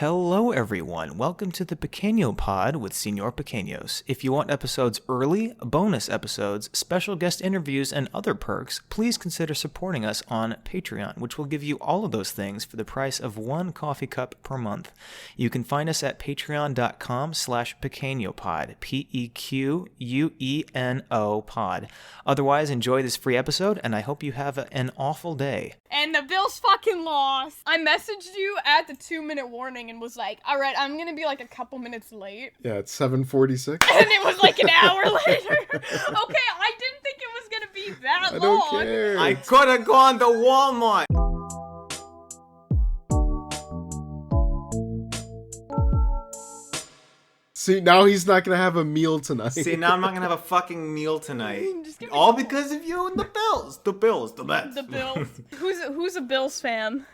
Hello everyone, welcome to the Pequeno pod with Señor Pequeños. If you want episodes early, bonus episodes, special guest interviews, and other perks, please consider supporting us on Patreon, which will give you all of those things for the price of one coffee cup per month. You can find us at patreon.com/pequenopod, Pequeno pod. Otherwise, enjoy this free episode, and I hope you have an awful day. And the Bills fucking lost. I messaged you at the 2-minute warning and was like, alright, I'm gonna be like a couple minutes late. Yeah, it's 7:46. And it was like an hour later. Okay, I didn't think it was gonna be that long. I don't care. I could have gone to Walmart. See, now he's not gonna have a meal tonight. See, now I'm not gonna have a fucking meal tonight. All because of you and the Bills. The Bills, the best. The Bills. Who's a Bills fan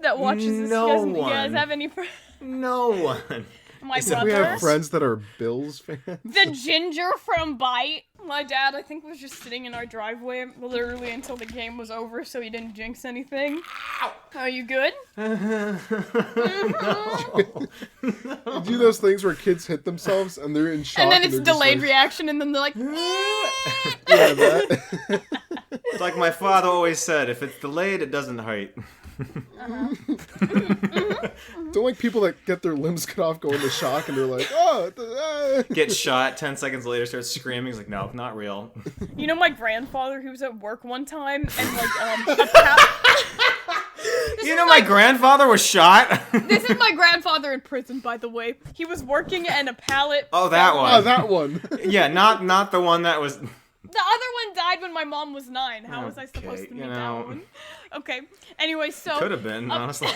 that watches this? No You one. guys have any friends? No one. My We brother. have friends that are Bills fans. The ginger from Bite. My dad, I think, was just sitting in our driveway literally until the game was over, so he didn't jinx anything. Ow. Are you good? You do those things where kids hit themselves and they're in shock. And then it's they're delayed just like, reaction, and then they're like, yeah, that. It's like my father always said, if it's delayed, it doesn't hurt. Don't like people that get their limbs cut off go into shock and they're like, oh. Get shot, 10 seconds later, starts screaming. He's like, no, not real. You know my grandfather, he was at work one time, and like, my grandfather was shot? This is my grandfather in prison, by the way. He was working and a pallet. Oh, that one. Oh, that one. Yeah, not the one that was... The other one died when my mom was 9. How was I supposed to meet that one? Okay. Anyway, so... Could have been, honestly.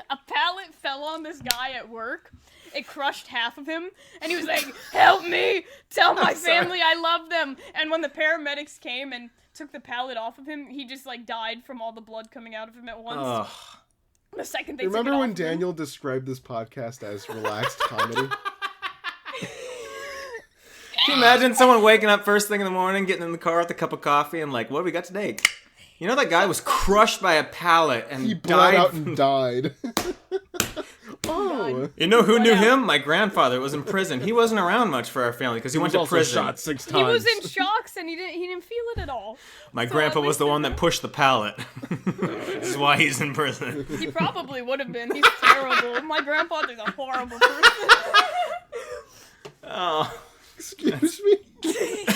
A pallet fell on this guy at work. It crushed half of him. And he was like, help me! Tell my family I love them! And when the paramedics came and took the pallet off of him, he just, like, died from all the blood coming out of him at once. Ugh. The second they Remember took it when off of him. Daniel described this podcast as relaxed comedy? Can you imagine someone waking up first thing in the morning, getting in the car with a cup of coffee, and like, what do we got today? You know that guy was crushed by a pallet and He bled died. out and died. Oh. You know who knew him? My grandfather was in prison. He wasn't around much for our family because he went to also prison. shot 6 times. He was in shocks and he didn't feel it at all. My So grandpa at was the least- one that pushed the pallet. This is why he's in prison. He probably would have been. He's terrible. My grandfather's a horrible person. Oh. Excuse me? He's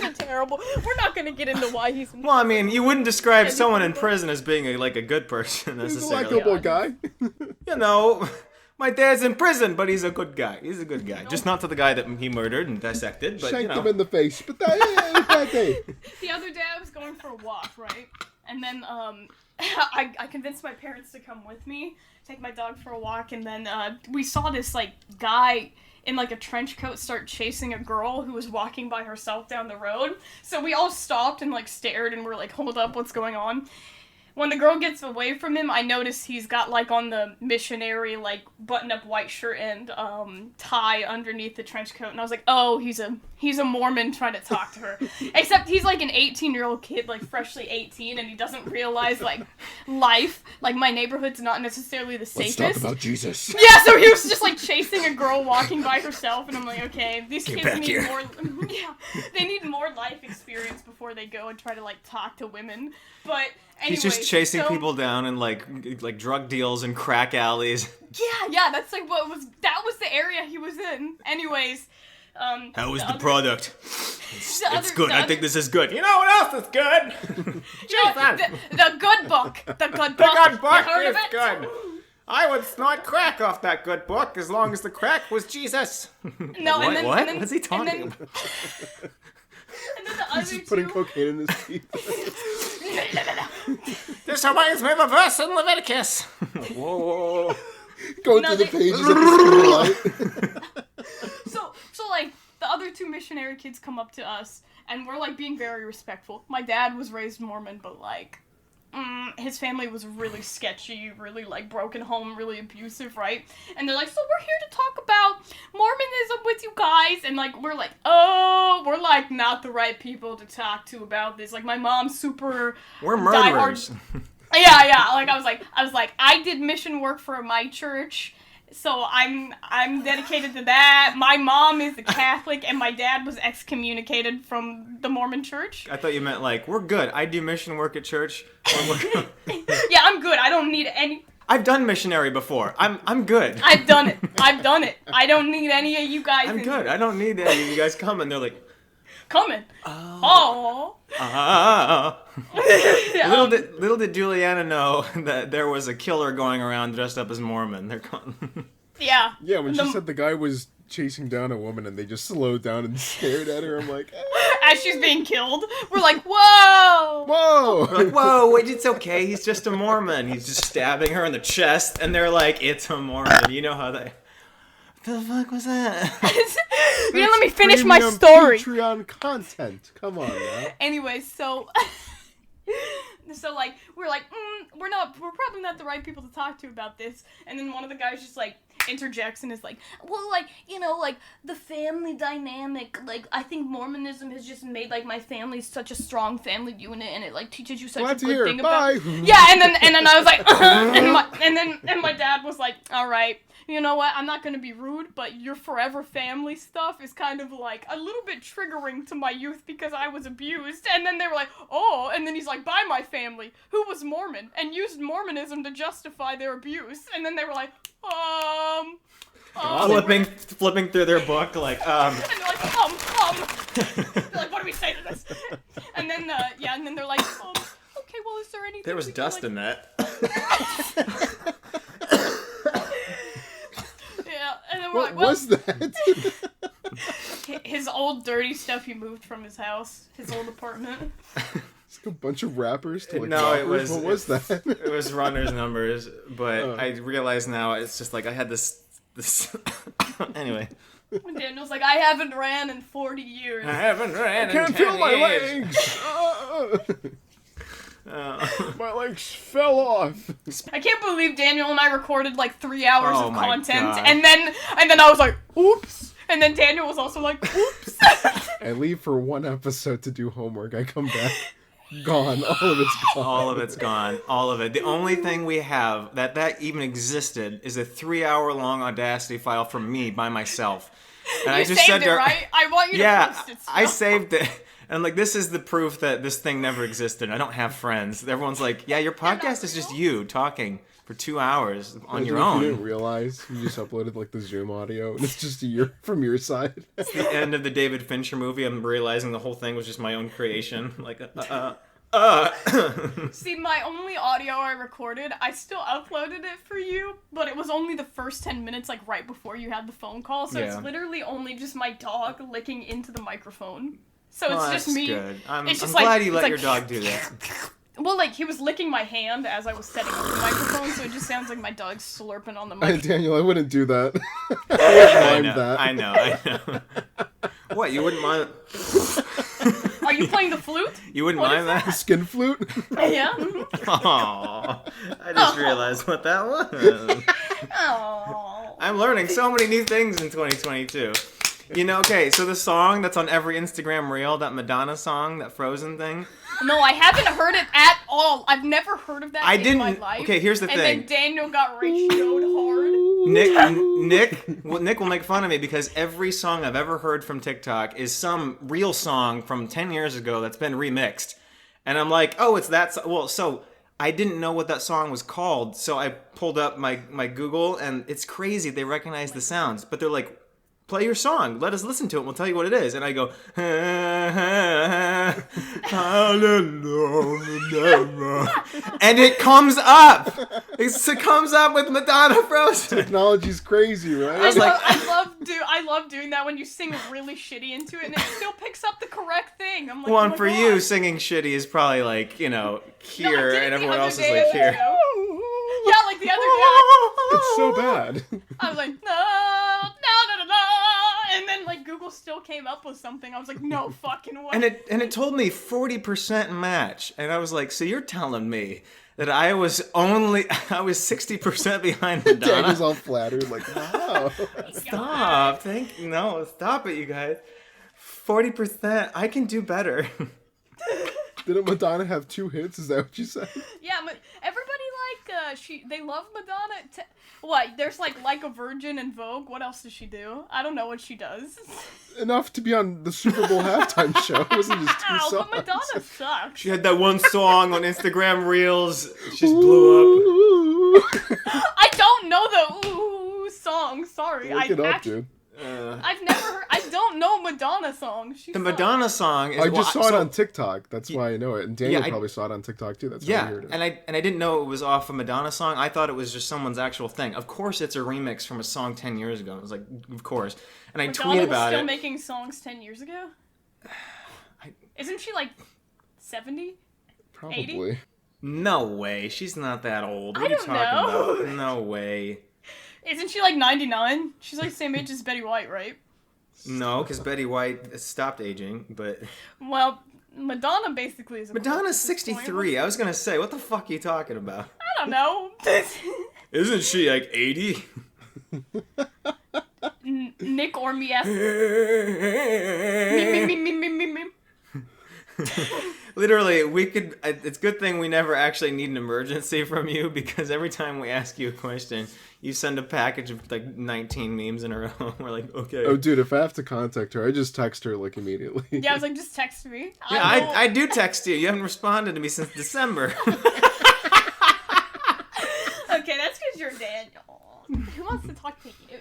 a terrible... We're not going to get into why he's... Well, I mean, you wouldn't describe someone in prison as being a good person He's a necessarily. likable guy. You know, my dad's in prison, but he's a good guy. He's a good guy. Just not to the guy that he murdered and dissected, but Shanked you know. him in the face. But that day. The other day I was going for a walk, right? And then I convinced my parents to come with me, take my dog for a walk, and then we saw this like guy in like a trench coat start chasing a girl who was walking by herself down the road. So we all stopped and like stared and were like, hold up, what's going on? When the girl gets away from him, I notice he's got like on the missionary like button-up white shirt and tie underneath the trench coat, and I was like, oh, he's a Mormon trying to talk to her. Except he's like an 18-year-old kid, like freshly 18, and he doesn't realize like life, like my neighborhood's not necessarily the safest. Let's talk about Jesus. Yeah, so he was just like chasing a girl walking by herself, and I'm like, okay, these Get kids back need here. more. Yeah, they need more life experience before they go and try to like talk to women. But anyway, He's just chasing so, people down in like drug deals and crack alleys. Yeah, that's like that was the area he was in. Anyways, How was the other- product? the It's other- good. the I other- think this is good. You know what else is good? No, the good book. The good book. The good book You heard is of it? good. I would snort crack off that good book as long as the crack was Jesus. No, What? and then, What? And then, What's he talking and then, about? And then the other He's just putting two. cocaine in his teeth. This reminds me of a verse in Leviticus. Whoa. Going No, through the they- pages of the light. So like the other two missionary kids come up to us and we're like being very respectful. My dad was raised Mormon, but like his family was really sketchy, really like broken home, really abusive, right? And they're like, so we're here to talk about Mormonism with you guys, and like we're like, oh, we're like not the right people to talk to about this. Like my mom's super We're murderers. Yeah. Like I was like, I did mission work for my church, so I'm dedicated to that. My mom is a Catholic, and my dad was excommunicated from the Mormon Church. I thought you meant like, we're good. I do mission work at church. Yeah, I'm good. I don't need any. I've done missionary before. I'm good. I've done it. I don't need any of you guys. I'm good. I don't need any of you guys coming. They're like, coming. Oh. Little did Juliana know that there was a killer going around dressed up as Mormon. They're gone. Yeah. Yeah, when she said the guy was chasing down a woman and they just slowed down and stared at her, I'm like, as she's being killed, we're like, whoa! whoa! We're like, whoa, wait, it's okay. He's just a Mormon. He's just stabbing her in the chest, and they're like, it's a Mormon. You know how they... What the fuck was that? You didn't let me finish my story. Patreon content. Come on now. Anyway, so like we're like we're probably not the right people to talk to about this, and then one of the guys just like interjects and is like, well, like, you know, like the family dynamic, like I think Mormonism has just made like my family such a strong family unit, and it like teaches you such a good thing about. Yeah, and then I was like, and my dad was like, all right. You know what, I'm not going to be rude, but your forever family stuff is kind of like a little bit triggering to my youth because I was abused. And then they were like, oh, and then he's like, by my family, who was Mormon, and used Mormonism to justify their abuse. And then they were like, flipping through their book, like, And they're like, They're like, what do we say to this? And then, and then they're like, okay, well, is there anything... There was dust in that. And then we're What like, was that? His old dirty stuff he moved from his house, his old apartment. It's like a bunch of rappers to like No, it rappers? was... What was that? It was runner's numbers, but I realize now it's just like I had this... Anyway. When Daniel's like, I haven't ran in 40 years. I haven't ran in 10 Can't feel my years. legs! My legs fell off. I can't believe Daniel and I recorded like 3 hours of my content, God. and then I was like, oops. And then Daniel was also like, oops. I leave for one episode to do homework. I come back, gone. All of it's gone. All of it's gone. All of it. The only thing we have that even existed is a 3-hour-long Audacity file from me by myself. And You saved it, right? I want you to post it still. I saved it. And like, this is the proof that this thing never existed. I don't have friends. Everyone's like, yeah, your podcast is just you talking for 2 hours on your own. You didn't realize you just uploaded like the Zoom audio, and it's just from your side. It's the end of the David Fincher movie. I'm realizing the whole thing was just my own creation. Like, See, my only audio I recorded, I still uploaded it for you, but it was only the first 10 minutes, like right before you had the phone call. So It's literally only just my dog licking into the microphone. So it's just me. Good. I'm just glad like, you let like, your dog do that. Well, like, he was licking my hand as I was setting up the microphone, so it just sounds like my dog slurping on the microphone. Daniel, I wouldn't do that. I know. What, you wouldn't mind... Are you playing the flute? You wouldn't mind that? Skin flute? Yeah. Aww. I just realized what that was. Aww. I'm learning so many new things in 2022. You know, okay, so the song that's on every Instagram reel, that Madonna song, that Frozen thing. No, I haven't heard it at all. I've never heard of that in my life. Okay, here's the thing. And then Daniel got ratioed hard. Nick will make fun of me because every song I've ever heard from TikTok is some real song from 10 years ago that's been remixed. And I'm like, oh, it's that song. Well, so I didn't know what that song was called, so I pulled up my Google, and it's crazy. They recognize the sounds, but they're like, play your song. Let us listen to it. We'll tell you what it is. And I go, and it comes up. It comes up with Madonna Frozen. Technology's crazy, right? I love doing that when you sing really shitty into it and it still picks up the correct thing. I'm like, well, oh and my for God. you, singing shitty is probably like, you know, here, and everyone else is like here. Yeah, like the other day. It's so bad. I was like, no, and then like Google still came up with something. I was like, no fucking way. And it told me 40% match, and I was like, so you're telling me that I was 60% behind Madonna? Daniel's all flattered, like, wow. Stop! Stop it, you guys. 40%. I can do better. Didn't Madonna have 2 hits? Is that what you said? Yeah, but everybody they love Madonna. What? There's like a Virgin and Vogue. What else does she do? I don't know what she does. Enough to be on the Super Bowl halftime show. It wasn't just 2 Ow, songs. but Madonna sucks. She had that one song on Instagram Reels. She just blew up. I don't know the ooh song. Sorry, Look it up, dude. I've never heard. I don't know Madonna songs. The Madonna song is... I just saw it on TikTok. That's why I know it. And Daniel Yeah, probably saw it on TikTok too. That's how I heard it. and I didn't know it was off a Madonna song. I thought it was just someone's actual thing. Of course, it's a remix from a song 10 years ago. It was like, of course. And I Madonna tweet about was still it. making songs 10 years ago? Isn't she like 70? Probably. 80? No way. She's not that old. What I are you don't talking know. about? No way. Isn't she like 99? She's like the same age as Betty White, right? No, because Betty White stopped aging, but... Well, Madonna basically is a Madonna's corpse at this 63. I was going to say, what the fuck are you talking about? I don't know. Isn't she like 80? Nick or me asked. Me. Literally, we could... It's a good thing we never actually need an emergency from you, because every time we ask you a question, you send a package of like 19 memes in a row. We're like, okay. Oh, dude, if I have to contact her, I just text her like immediately. Yeah, I was like, just text me. Yeah, I do text you. You haven't responded to me since December. Okay, that's because you're Daniel. Who wants to talk to you?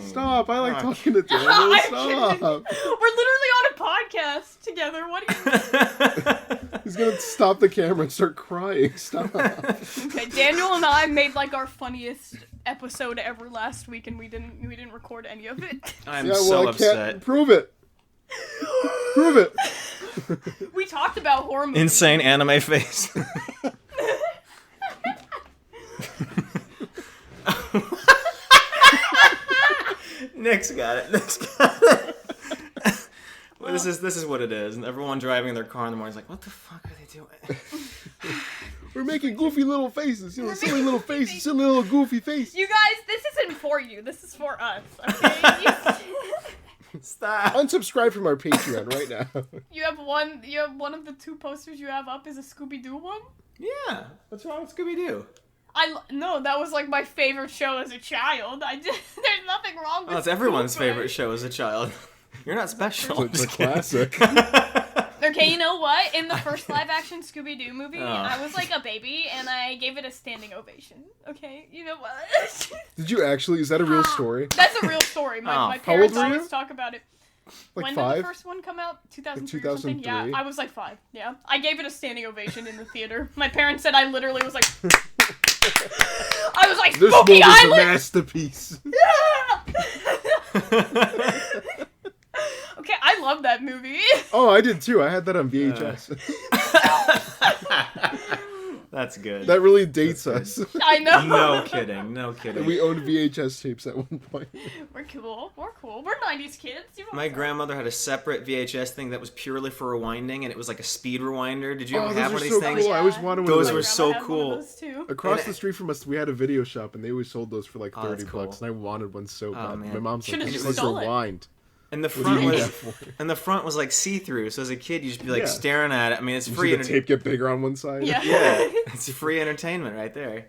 Stop! I like Fuck. talking to Daniel. I'm Stop! kidding. We're literally on a podcast together. What do you He's gonna stop the camera and start crying. Stop! Okay, Daniel and I made like our funniest episode ever last week, and we didn't record any of it. I'm Yeah, well, so I upset. can't prove it. Prove it. We talked about horror movies. Insane anime face. Nick's got it. Well, this is what it is. And everyone driving their car in the morning is like, what the fuck are they doing? We're making goofy little faces. You know, silly little faces, silly little goofy face. You guys, this isn't for you. This is for us. Okay. Stop. Unsubscribe from our Patreon right now. You have one of the 2 posters you have up is a Scooby-Doo one? Yeah. What's wrong with Scooby-Doo? No, that was like my favorite show as a child. There's nothing wrong with Well, it's everyone's Scooby. favorite show as a child. You're not special. It's a classic. Okay, you know what? In the first live-action Scooby-Doo movie, Oh. I was like a baby, and I gave it a standing ovation. Okay, you know what? Did you actually? Is that a real story? That's a real story. My Oh. my How old parents were you? always talk about it. Like When 5? did the first one come out? 2003 or something? 2003? Yeah, I was like 5. Yeah. I gave it a standing ovation in the theater. My parents said I literally was like... I was like, This Spooky movie's a Island! masterpiece. Okay, I love that movie. Oh, I did too. I had that on VHS. That's good. That really dates us. I know. No kidding. No kidding. We owned VHS tapes at one point. We're cool. We're cool. We're 90s kids. You know My what's up. grandmother had a separate VHS thing that was purely for rewinding, and it was like a speed rewinder. Did you ever Oh, have those one are of these so things? cool. I always wanted one Those of were those. so Grandma had one of cool. those too. Across And the street from us, we had a video shop, and they always sold those for like Oh, that's $30, cool. and I wanted one so bad. man. My mom's Should've like, just "Let's stole it." rewind." And the What do front you need was, that for? and the front was like see-through. So as a kid, you'd just be like Yeah. staring at it. I mean, it's You free. see the tape get bigger on one side? Yeah. Yeah, it's free entertainment right there.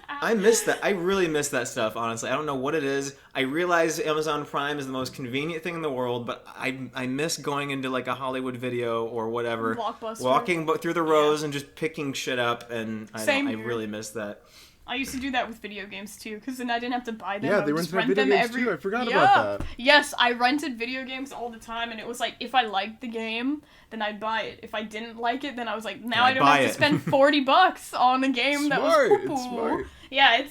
I miss that. I really miss that stuff, honestly. I don't know what it is. I realize Amazon Prime is the most convenient thing in the world, but I miss going into like a Hollywood Video or whatever, Blockbuster. walking through the rows and just picking shit up, and Same I here. really miss that. I used to do that with video games too, because then I didn't have to buy them. Yeah, I they would rented just rent video them games every... too. I forgot Yeah. about that. Yes, I rented video games all the time, and it was like, if I liked the game, then I'd buy it. If I didn't like it, then I was like, now I I'd don't buy have to it. spend $40 on a game that was Smart, poo-poo. it's smart. Yeah,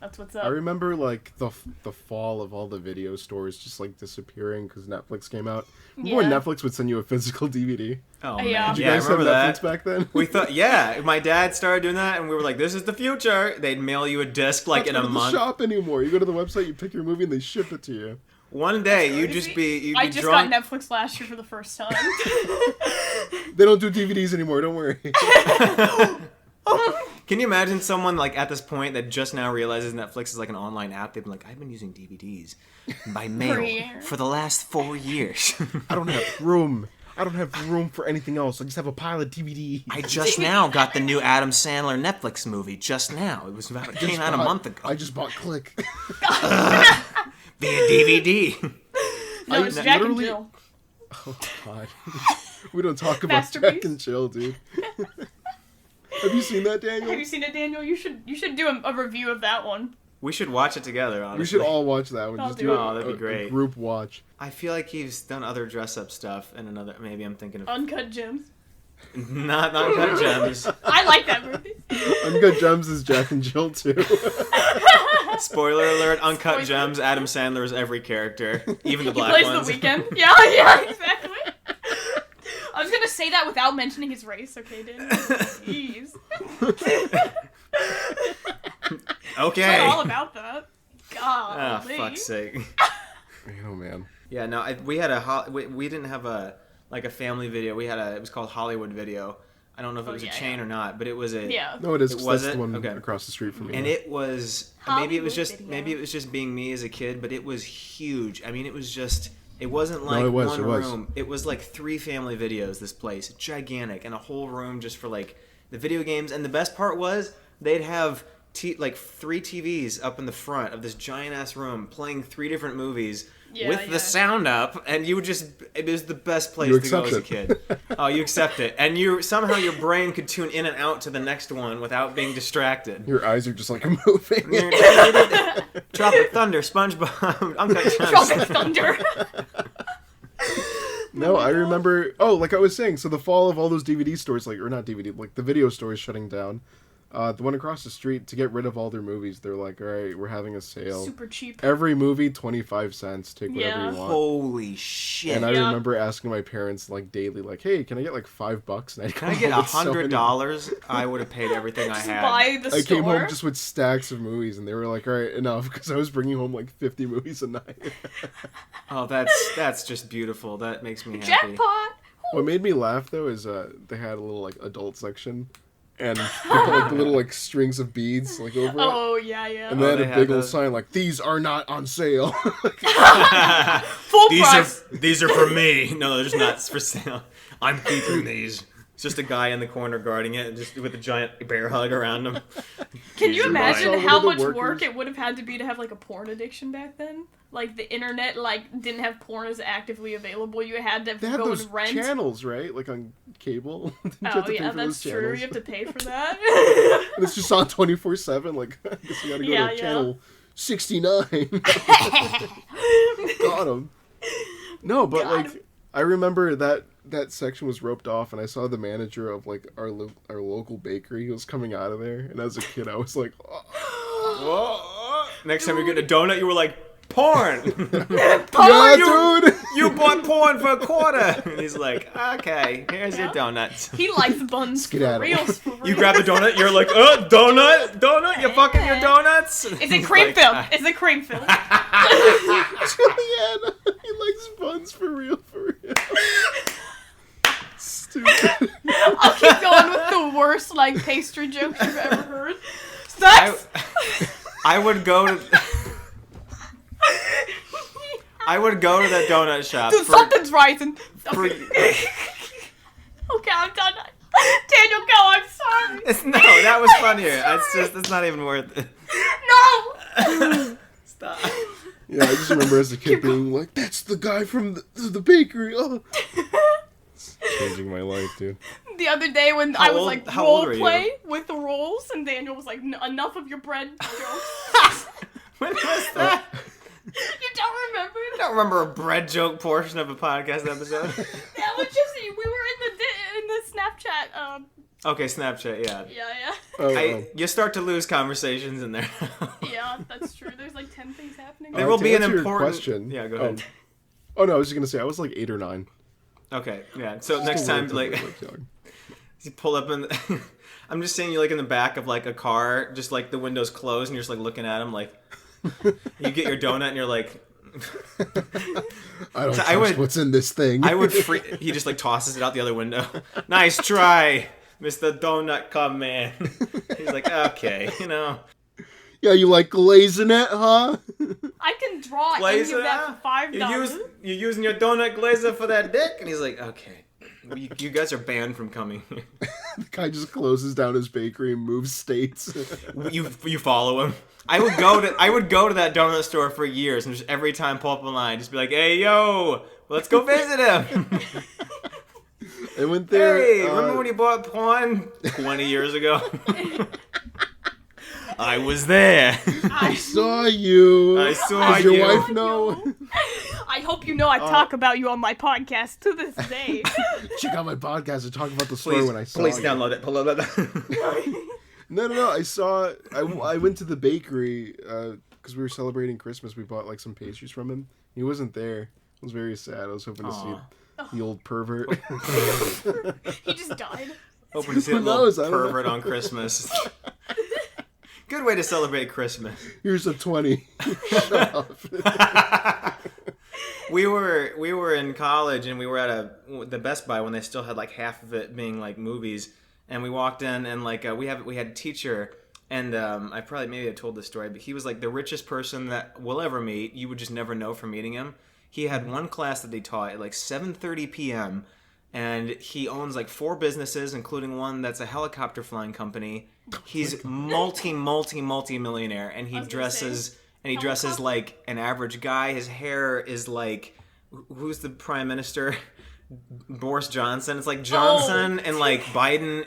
that's what's up. I remember like the fall of all the video stores just like disappearing because Netflix came out. Remember when Yeah. Netflix would send you a physical DVD? Oh Yeah. man, Did you yeah, I guys have remember Netflix that. back then? We thought, yeah, my dad started doing that, and we were like, "This is the future." They'd mail you a disc like in Not a go to the month. shop anymore. You go to the website, you pick your movie, and they ship it to you. One day, you'd just be, I just drunk. got Netflix last year for the first time. They don't do DVDs anymore. Don't worry. Can you imagine someone like at this point that just now realizes Netflix is like an online app? They've been like, I've been using DVDs by mail year. for the last 4 years. I don't have room. I don't have room for anything else. I just have a pile of DVDs. I just now got the new Adam Sandler Netflix movie. Just now. It came out a month ago. I just bought Click. Via DVD. No, it's Jack and Jill. Oh, God. We don't talk about Jack and Jill, dude. Have you seen that, Daniel? Have you seen it, Daniel? You should do a review of that one. We should watch it together, honestly. We should all watch that one. I'll Just do do it. that'd be great. A group watch. I feel like he's done other dress-up stuff and another... Maybe I'm thinking of... Uncut Gems. Not Uncut Gems. I like that movie. Uncut Gems is Jack and Jill, too. Spoiler alert, Uncut Gems, Adam Sandler is every character. Even the black He plays ones. The Weeknd. Yeah, exactly. I was gonna say that without mentioning his race, okay, Daniel? Jeez. Okay. It's all about that. God. Oh, fuck's sake. Oh, man. Yeah, no, we had we didn't have a family video. It was called Hollywood Video. I don't know if it was a chain or not, but it was a... Yeah. No, it is. Was that's it? the one Okay. across the street from me. And it was... Maybe it was just being me as a kid, but it was huge. I mean, it was just... It wasn't like one room. It was like 3 family videos, this place. Gigantic. And a whole room just for like the video games. And the best part was they'd have like 3 TVs up in the front of this giant ass room playing 3 different movies with the sound up. And you would just... It was the best place to go as a kid. Oh, you accept it. And somehow your brain could tune in and out to the next one without being distracted. Your eyes are just like moving. Tropic Thunder, SpongeBob, Uncut Gems. Tropic Thunder. No, I remember... Oh, like I was saying, so the fall of all those DVD stores, like, or not DVD, like the video stores shutting down, the one across the street, to get rid of all their movies, they're like, all right, we're having a sale. Super cheap. Every movie, 25 cents, take whatever you want. Holy shit. And I remember asking my parents, like, daily, like, hey, can I get, like, $5? And Can I get $100? I would have paid everything I had. Buy the I store. came home just with stacks of movies, and they were like, all right, enough, because I was bringing home, like, 50 movies a night. Oh, that's just beautiful. That makes me happy. Jackpot! What made me laugh, though, is they had a little, like, adult section, and they put, like, the little, like, strings of beads, like, over it. Oh, yeah. And they had a big old sign, like, these are not on sale. Full price! These are for me. No, they're just not for sale. I'm keeping these. It's just a guy in the corner guarding it, just with a giant bear hug around him. Can you imagine mine. how much work it would have had to be to have, like, a porn addiction back then? Like, the internet, like, didn't have porn as actively available. You had to They had go those and rent. channels, right? Like, on cable. Didn't you have Oh, to pay yeah, for that's those true. channels? You have to pay for that. And it's just on 24/7. Like, I guess you gotta go to channel 69. Got him. No, but, like, I remember that section was roped off, and I saw the manager of, like, our local bakery. He was coming out of there, and as a kid, I was like, Whoa. Next time you get a donut, you were like, porn! yeah, dude! You bought porn for $0.25! And he's like, okay, here's your donuts. He likes buns for reals. You grab the donut, you're like, donut, you fucking your donuts? Is it cream filled? Is it cream filled? Julianna, he likes buns for real. Stupid. I'll keep going with the worst, like, pastry jokes you've ever heard. Sex! I would go to that donut shop. Dude, something's rising. Okay. Okay, I'm done. Daniel, go. I'm sorry. No, that was funnier. It's not even worth it. No. Stop. Yeah, I just remember as a kid being like, that's the guy from the bakery. Oh. It's changing my life, dude. The other day when I was like role play with the rolls, and Daniel was like, enough of your bread jokes. When was that? You don't remember? I don't remember a bread joke portion of a podcast episode. That was just, we were in the Snapchat. Okay, Snapchat, yeah. Yeah. You start to lose conversations in there. Yeah, that's true. There's like 10 things happening. There will be an important question. Yeah, go ahead. Oh no, I was just gonna say I was like 8 or 9. Okay, yeah. So next time, like, you pull up in. I'm just saying, you're like in the back of like a car, just like the windows closed, and you're just like looking at them, like. You get your donut, and you're like. I don't trust what's in this thing. He just like tosses it out the other window. Nice try, Mr. Donut Come Man. He's like, okay, you know. Yeah, you like glazing it, huh? I can draw any of that for $5. You're using your donut glazer for that dick? And he's like, okay. You guys are banned from coming here. The guy just closes down his bakery and moves states. You follow him. I would go to that donut store for years, and just every time pull up a line, just be like, "Hey, yo, let's go visit him." I went there. Hey, remember when you bought porn 20 years ago? I was there. I saw you. I saw Does you. your wife know? I hope you know I talk about you on my podcast to this day. Check out my podcast and talk about the story when I saw you. Please download it. No. I went to the bakery because we were celebrating Christmas. We bought like some pastries from him. He wasn't there. I was very sad. I was hoping to see the old pervert. He just died. Hoping to see a little pervert on Christmas. Good way to celebrate Christmas. Here's a 20. Shut up. We were in college and we were at the Best Buy when they still had like half of it being like movies, and we walked in and like we had a teacher, and I probably maybe I told this story, but he was like the richest person that we'll ever meet. You would just never know from meeting him. He had one class that he taught at like 7:30 p.m. and he owns like 4 businesses, including one that's a helicopter flying company. He's multi-millionaire, and he dresses like an average guy. His hair is like, who's the prime minister? Boris Johnson. It's like Johnson and like Biden.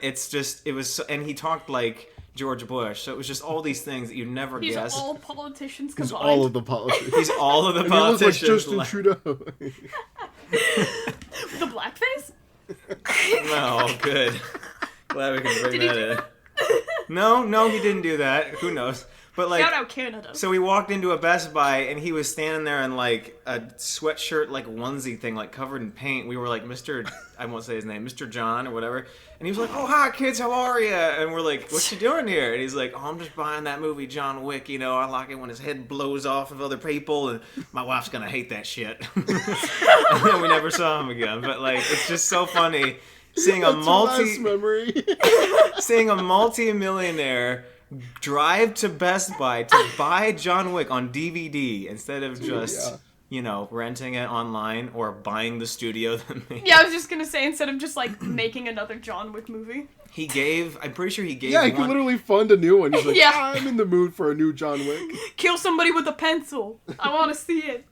And he talked like George Bush. So it was just all these things that you never guess. He's all politicians He's combined. all of the politicians. He's all of the He politicians. looks like Justin Trudeau. The blackface? Oh, good. Glad we can bring that in. No, he didn't do that. Who knows? But like, shout out Canada. So we walked into a Best Buy, and he was standing there in like a sweatshirt, like onesie thing, like covered in paint. We were like, I won't say his name, Mr. John or whatever. And he was like, "Oh, hi kids, how are you?" And we're like, "What you doing here?" And he's like, "Oh, I'm just buying that movie John Wick. You know, I like it when his head blows off of other people, and my wife's gonna hate that shit." And then we never saw him again. But like, it's just so funny seeing a multi-millionaire drive to Best Buy to buy John Wick on DVD instead of just, renting it online or buying the studio that made it. Yeah, I was just gonna say, instead of just like making another John Wick movie. I'm pretty sure he gave Yeah, he could literally fund a new one. He's like, Yeah. I'm in the mood for a new John Wick. Kill somebody with a pencil. I want to see it.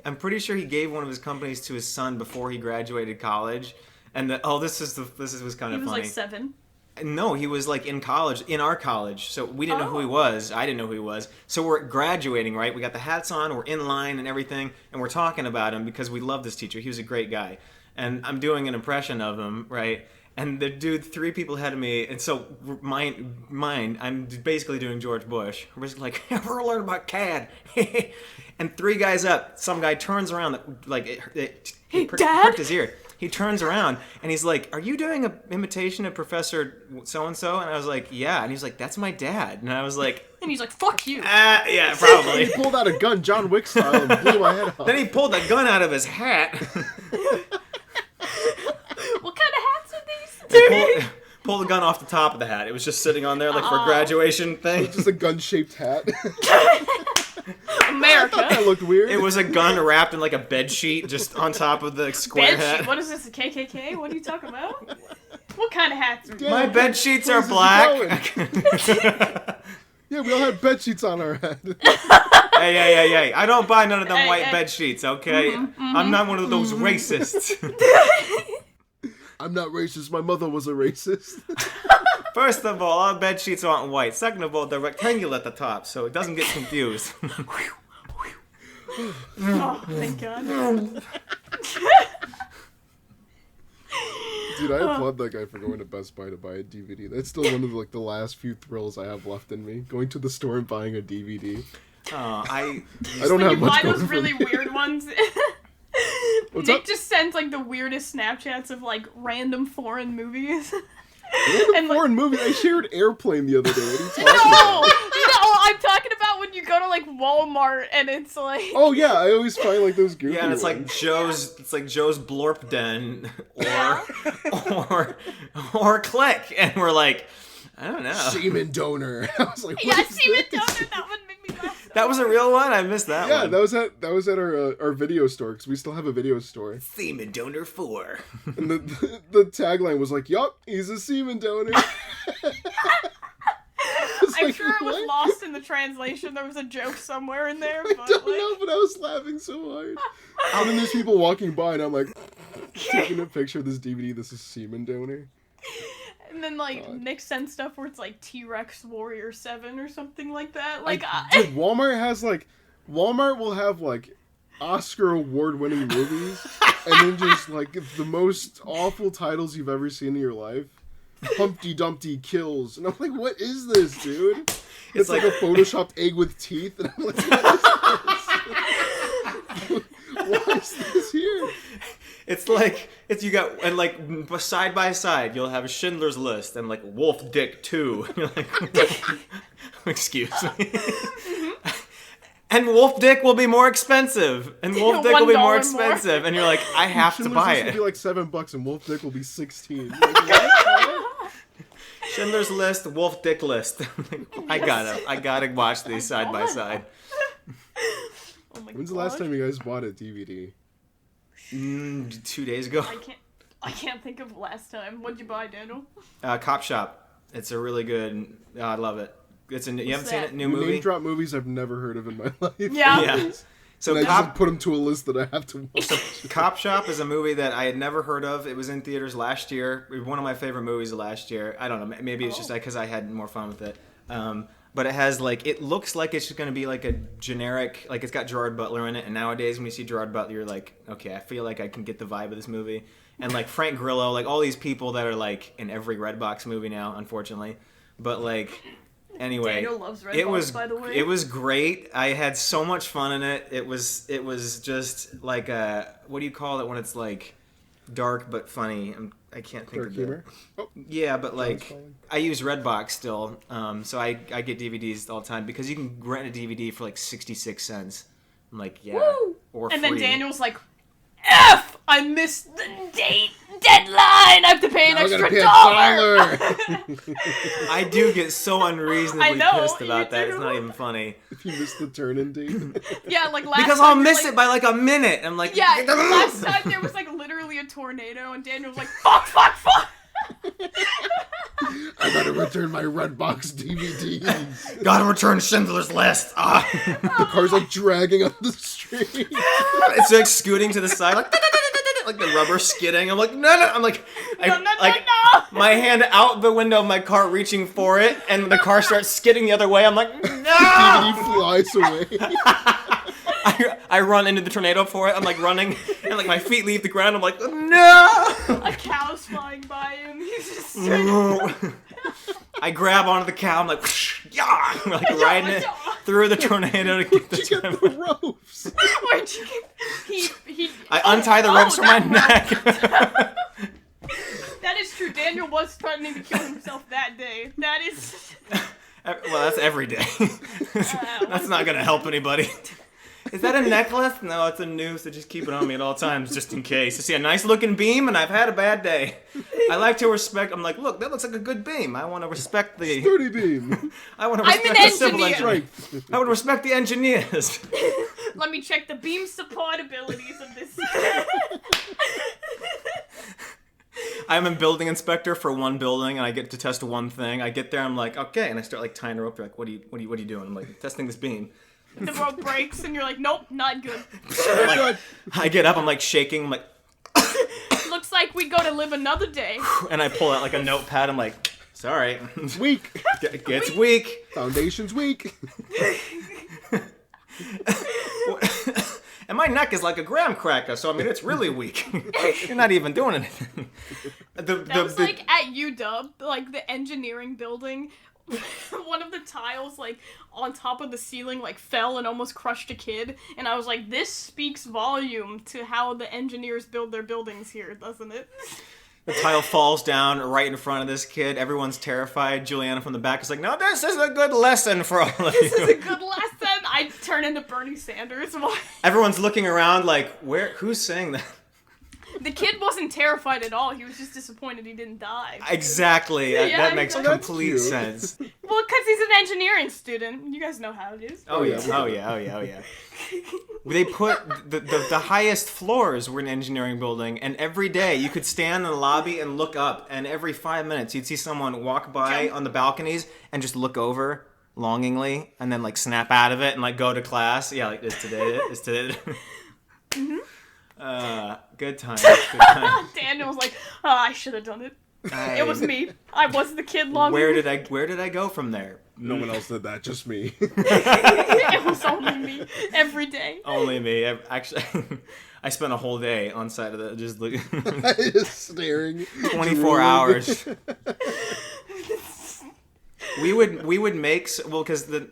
I'm pretty sure he gave one of his companies to his son before he graduated college. And this was kind of funny. He was like 7. No, he was like in our college. So we didn't know who he was. I didn't know who he was. So we're graduating, right? We got the hats on, we're in line and everything, and we're talking about him because we love this teacher. He was a great guy. And I'm doing an impression of him, right? And the dude 3 people ahead of me, and so mine, I'm basically doing George Bush. We're just like, ever learn about CAD? And 3 guys up, some guy turns around, like, he pricked his ear. He turns around and he's like, "Are you doing an imitation of Professor so-and-so?" And I was like, "Yeah." And he's like, "That's my dad." And I was like... And he's like, "Fuck you." Yeah, probably. He pulled out a gun, John Wick style, and blew my head off. Then he pulled a gun out of his hat. What kind of hats are these? Pulled the gun off the top of the hat. It was just sitting on there like for a graduation thing. Just a gun-shaped hat. America. That looked weird. It was a gun wrapped in like a bed sheet just on top of the square hat. What is this, a KKK? What are you talking about? What kind of hats are these? My bed sheets are black. Yeah, we all had bed sheets on our head. Hey. I don't buy none of them white bed sheets, okay? I'm not one of those racists. I'm not racist. My mother was a racist. First of all, our bed sheets aren't white. Second of all, they're rectangular at the top, so it doesn't get confused. Oh, thank God. Dude, I applaud that guy for going to Best Buy to buy a DVD. That's still one of the last few thrills I have left in me. Going to the store and buying a DVD. I don't have much buy going those for really me. weird ones. What's Nick up? just sends like the weirdest Snapchats of like random foreign movies. And foreign movie. I shared Airplane the other day. What are you talking No, about? I'm talking about when you go to like Walmart and it's like. Oh yeah, I always find like those goofy yeah, and it's like ones. Joe's Blorp Den or Click, and we're like, I don't know. Semen donor. I was like, what Yeah, is Steven this? Donner, that one made me laugh That was a real one? I missed that one. Yeah, that was at our video store, because we still have a video store. Semen donor 4. And the tagline was like, yup, he's a semen donor. I'm sure it was lost in the translation. There was a joke somewhere in there. I don't know, but I was laughing so hard. And then there's people walking by, and I'm like, taking a picture of this DVD. This is semen donor. And then, like, Nick sends stuff where it's, like, T-Rex Warrior 7 or something like that. Like, dude, Walmart will have, like, Oscar award-winning movies, and then just, like, the most awful titles you've ever seen in your life. Humpty Dumpty Kills. And I'm like, what is this, dude? It's like a photoshopped egg with teeth. And I'm like, what is this? Why is this here? It's like, you got, and like, side by side, you'll have Schindler's List and like Wolf Dick 2. You're like, excuse me. And Wolf Dick will be more expensive. And Wolf Dick will be more expensive. More. And you're like, I have to buy it. Will be like $7 and Wolf Dick will be 16. Like, what? Schindler's List, Wolf Dick List. I gotta watch these side by side. Oh my When's the last time you guys bought a DVD? 2 days ago. I can't think of the last time. What'd you buy, Daniel? Cop Shop. It's a really good. I love it. You haven't seen it? New movie? Name drop movies I've never heard of in my life. Yeah. So I just put them to a list that I have to watch. So Cop Shop is a movie that I had never heard of. It was in theaters last year. It was one of my favorite movies of last year. I don't know. Maybe it's just because I had more fun with it. But it has like, it looks like it's just going to be like a generic, like it's got Gerard Butler in it. And nowadays when you see Gerard Butler, you're like, okay, I feel like I can get the vibe of this movie. And like Frank Grillo, like all these people that are like in every Redbox movie now, unfortunately. But like, anyway, Daniel loves Redbox, by the way. It was great. I had so much fun in it. It was just like a, what do you call it when it's like dark but funny? I can't think Dark of humor? it. Oh. Yeah, but like I use Redbox still, so I get DVDs all the time because you can rent a DVD for like 66 cents. I'm like, yeah, woo! Or and free. Then Daniel's like, F! I missed the deadline! I have to pay an extra $1. I do get so unreasonably pissed about that. It's not even funny. If you miss the turn-in date. Yeah, like last because time I'll miss it by like a minute. I'm like, yeah, last time there was like literally a tornado and Daniel was like, fuck! I gotta return my Redbox DVDs. Gotta return Schindler's List. The car's like dragging up the street. It's like scooting to the side, like the rubber skidding. I'm like, no. I'm like, no. My hand out the window of my car, reaching for it, and the car starts skidding the other way. I'm like, no. DVD flies away. I run into the tornado for it. I'm like running, and like my feet leave the ground. I'm like, no. A cow's flying by him. He's just I grab onto the cow. I'm like, yeah, I'm like riding it through the tornado to get the ropes. Where'd you get? I untie the ropes from my neck. That is true. Daniel was threatening to kill himself that day. That is. Well, that's every day. That's not gonna help anybody. Is that a necklace? No, it's a noose. So just keep it on me at all times, just in case. I see a nice looking beam, and I've had a bad day. I like to respect. I'm like, look, that looks like a good beam. I want to respect the sturdy beam. I want to respect the civil engineers. I would respect the engineers. Let me check the beam support abilities of this. I'm a building inspector for one building, and I get to test one thing. I get there, I'm like, okay, and I start like tying the rope. They're like, what are you doing? I'm like, testing this beam. The rope breaks, and you're like, nope, not good. Like, I get up, I'm like shaking, I'm like, looks like we gotta live another day. And I pull out like a notepad. I'm like, sorry, it's weak. It's weak. Foundation's weak. And my neck is like a graham cracker, so I mean it's really weak. You're not even doing anything. That was like at UW, like the engineering building. One of the tiles, like, on top of the ceiling, like, fell and almost crushed a kid. And I was like, this speaks volume to how the engineers build their buildings here, doesn't it? The tile falls down right in front of this kid. Everyone's terrified. Juliana from the back is like, no, this is a good lesson for all of you. This is a good lesson. I turn into Bernie Sanders. Everyone's looking around like, who's saying that? The kid wasn't terrified at all. He was just disappointed he didn't die. Exactly. Yeah, That makes exactly. complete sense. Well, because he's an engineering student. You guys know how it is. Oh yeah. They put the highest floors were in an engineering building, and every day you could stand in the lobby and look up, and every 5 minutes you'd see someone walk by on the balconies and just look over longingly, and then like snap out of it and like go to class. Yeah, like is today it? Is today it? Good times. Good times. Daniel was like, oh, I should have done it. It was me. I was the kid long. Where did I go from there? No one else did that, just me. It was only me every day. Only me. Actually, I spent a whole day on side of the just looking. Just staring. 24 hours. We would make because the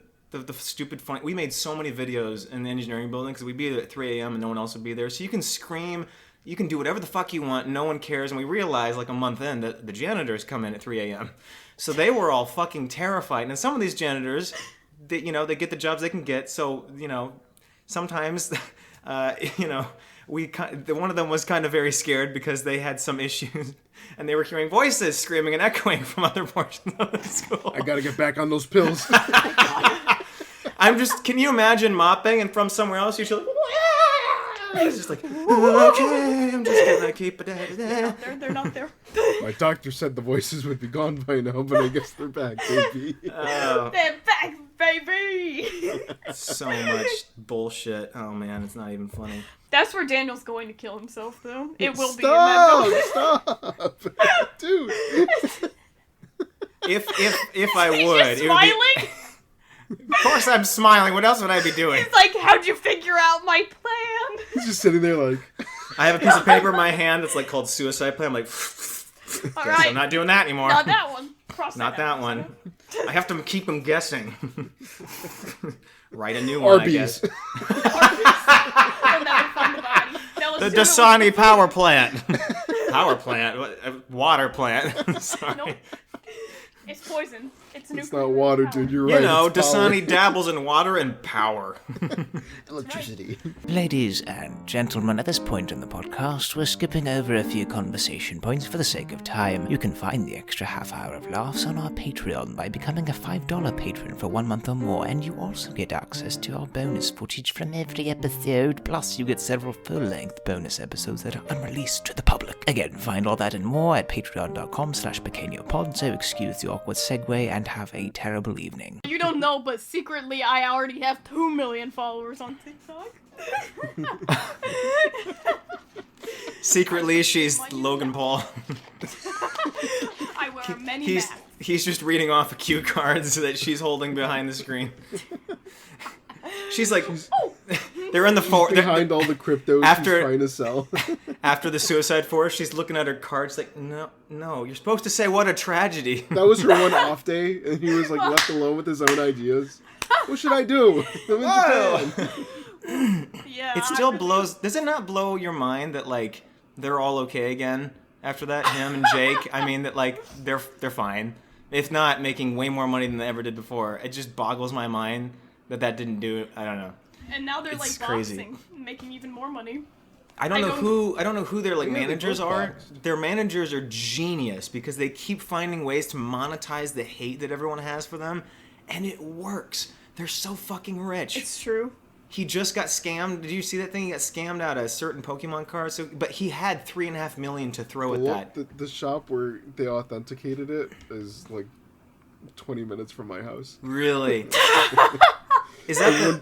stupid fun. We made so many videos in the engineering building because we'd be there at 3 a.m. and no one else would be there. So you can scream. You can do whatever the fuck you want. No one cares. And we realized like a month in that the janitors come in at 3 a.m. So they were all fucking terrified. And some of these janitors, they get the jobs they can get. So, sometimes, one of them was kind of very scared because they had some issues. And they were hearing voices screaming and echoing from other portions of the school. I gotta get back on those pills. Can you imagine mopping and from somewhere else you're like, it's just like, okay, I'm just gonna keep it there. They're not there. My doctor said the voices would be gone by now, but I guess they're back, baby. They're back, baby. So much bullshit. Oh man, it's not even funny. That's where Daniel's going to kill himself, though. It will be in that building. Stop! Dude! If I He's would, just it would be... smiling. Of course I'm smiling. What else would I be doing? He's like, how'd you figure out my plan? He's just sitting there like... I have a piece of paper in my hand that's like called suicide plan. I'm like, All guess right. I'm not doing that anymore. Not that one. Cross Not that out. one. I have to keep them guessing. Write a new one, Arby's. I guess. They'll never find the body. The Dasani power plant. Power plant? What? Water plant. Sorry. Nope. It's poison. It's nuclear. It's not water, power. dude. You're right. It's power. Dasani dabbles in water and power. Electricity. Ladies and gentlemen, at this point in the podcast, we're skipping over a few conversation points for the sake of time. You can find the extra half hour of laughs on our Patreon by becoming a $5 patron for 1 month or more, and you also get access to our bonus footage from every episode, plus you get several full-length bonus episodes that are unreleased to the public. Again, find all that and more at patreon.com/PEQUEño, so excuse the awkward segue and have a terrible evening. You don't know, but secretly I already have 2 million followers on TikTok. Secretly, she's Logan Paul. I wear many masks. He's just reading off cue cards that she's holding behind the screen. She's like, they're in the forest. Behind all the cryptos she's trying to sell. After the suicide forest, she's looking at her cards like, no, you're supposed to say what a tragedy. That was her one off day, and he was like left alone with his own ideas. What should I do? I'm in Japan. Yeah. It still blows. Does it not blow your mind that like they're all okay again after that? Him and Jake. I mean that like they're fine. If not, making way more money than they ever did before. It just boggles my mind that didn't do it. I don't know. And now they're It's like crazy. boxing, making even more money. I don't know who their like Yeah, they managers both are. boxed. Their managers are genius because they keep finding ways to monetize the hate that everyone has for them, and it works. They're so fucking rich. It's true. He just got scammed. Did you see that thing? He got scammed out of certain Pokemon cards. But he had $3.5 million to throw at that. The shop where they authenticated it is like 20 minutes from my house. Really? Is that Everyone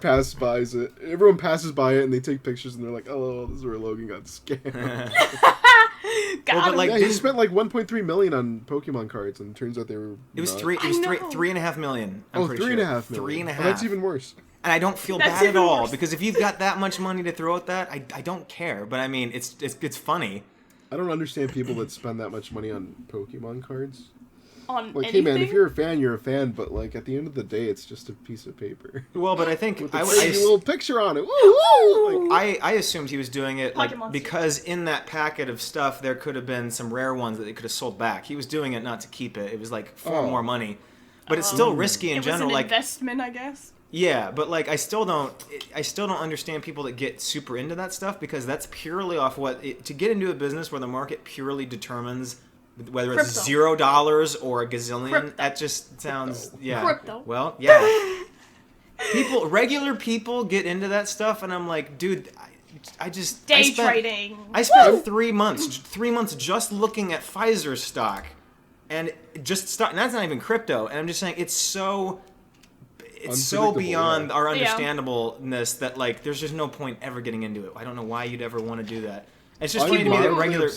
passes by it and they take pictures and they're like, "Oh, this is where Logan got scammed." God, like, Yeah, he spent like 1.3 million on Pokemon cards, and it turns out they were. It was not. $3.5 million. I'm pretty sure. $3.5 million. Oh, that's even worse. And I don't feel That's bad at even all worse. because if you've got that much money to throw at that, I don't care. But I mean, it's funny. I don't understand people that spend that much money on Pokemon cards. on Like, anything? hey man, if you're a fan, you're a fan, but like at the end of the day, it's just a piece of paper Well, but I think with a crazy little picture on it. Woo! Like, I assumed he was doing it like Pokemon because in that packet of stuff there could have been some rare ones that they could have sold back. He was doing it not to keep it. It was like for Oh. more money. But it's still risky in It was general. an Like investment, I guess. Yeah, but like I still don't understand people that get super into that stuff, because that's purely off to get into a business where the market purely determines whether it's $0 or a gazillion. Crypto. That just sounds Crypto. Well, yeah. Regular people get into that stuff, and I'm like, dude, trading. I spent 3 months just looking at Pfizer stock, and and that's not even crypto. And I'm just saying it's so beyond our understandableness that like there's just no point ever getting into it. I don't know why you'd ever want to do that. It's just funny to me that regular.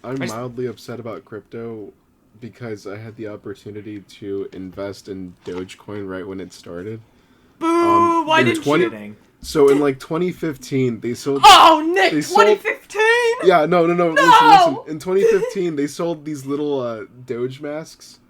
I'm mildly upset about crypto because I had the opportunity to invest in Dogecoin right when it started. Boo! Why did you? So in like 2015, they sold. Oh, Nick! 2015. Yeah, no. Listen. In 2015, they sold these little Doge masks.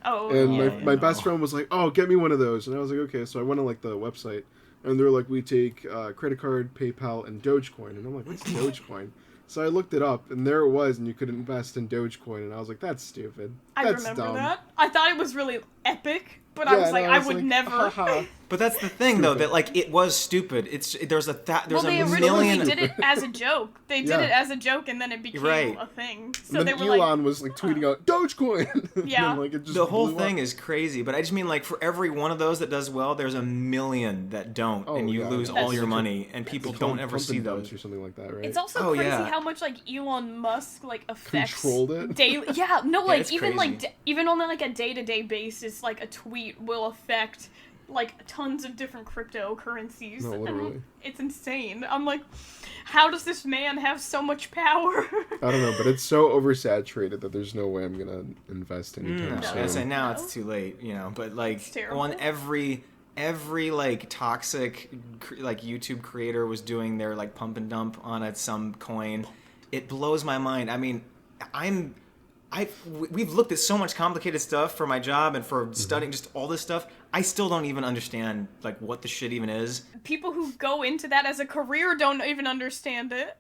Oh. And my best friend was like, "Oh, get me one of those," and I was like, "Okay." So I went on like the website, and they're like, "We take credit card, PayPal, and Dogecoin," and I'm like, "What's Dogecoin?" So I looked it up, and there it was, and you could invest in Dogecoin, and I was like, "That's stupid. That's I remember dumb." that. I thought it was really epic, but I was like, I would never. Haha. But that's the thing, though, that like it was stupid. There's a million. They did it as a joke. They did it as a joke, and then it became a thing. So and they then were Elon was like tweeting out Dogecoin. Yeah. And, like, it just the whole blew thing up. is crazy, but I just mean like for every one of those that does well, there's a million that don't, and you lose all your money, and people don't ever see those or something like that, right? It's also crazy how much like Elon Musk like affects controlled it daily. Yeah, no, like it's even crazy. like even on like a day-to-day basis, like a tweet will affect like tons of different cryptocurrencies. No, literally. And it's insane. I'm like, how does this man have so much power? I don't know, but it's so oversaturated that there's no way I'm gonna invest anytime I soon. say now it's too late, but like terrible. on every like toxic like YouTube creator was doing their like pump and dump on some coin. It blows my mind. I mean, we've looked at so much complicated stuff for my job and for studying just all this stuff. I still don't even understand like what the shit even is. People who go into that as a career don't even understand it.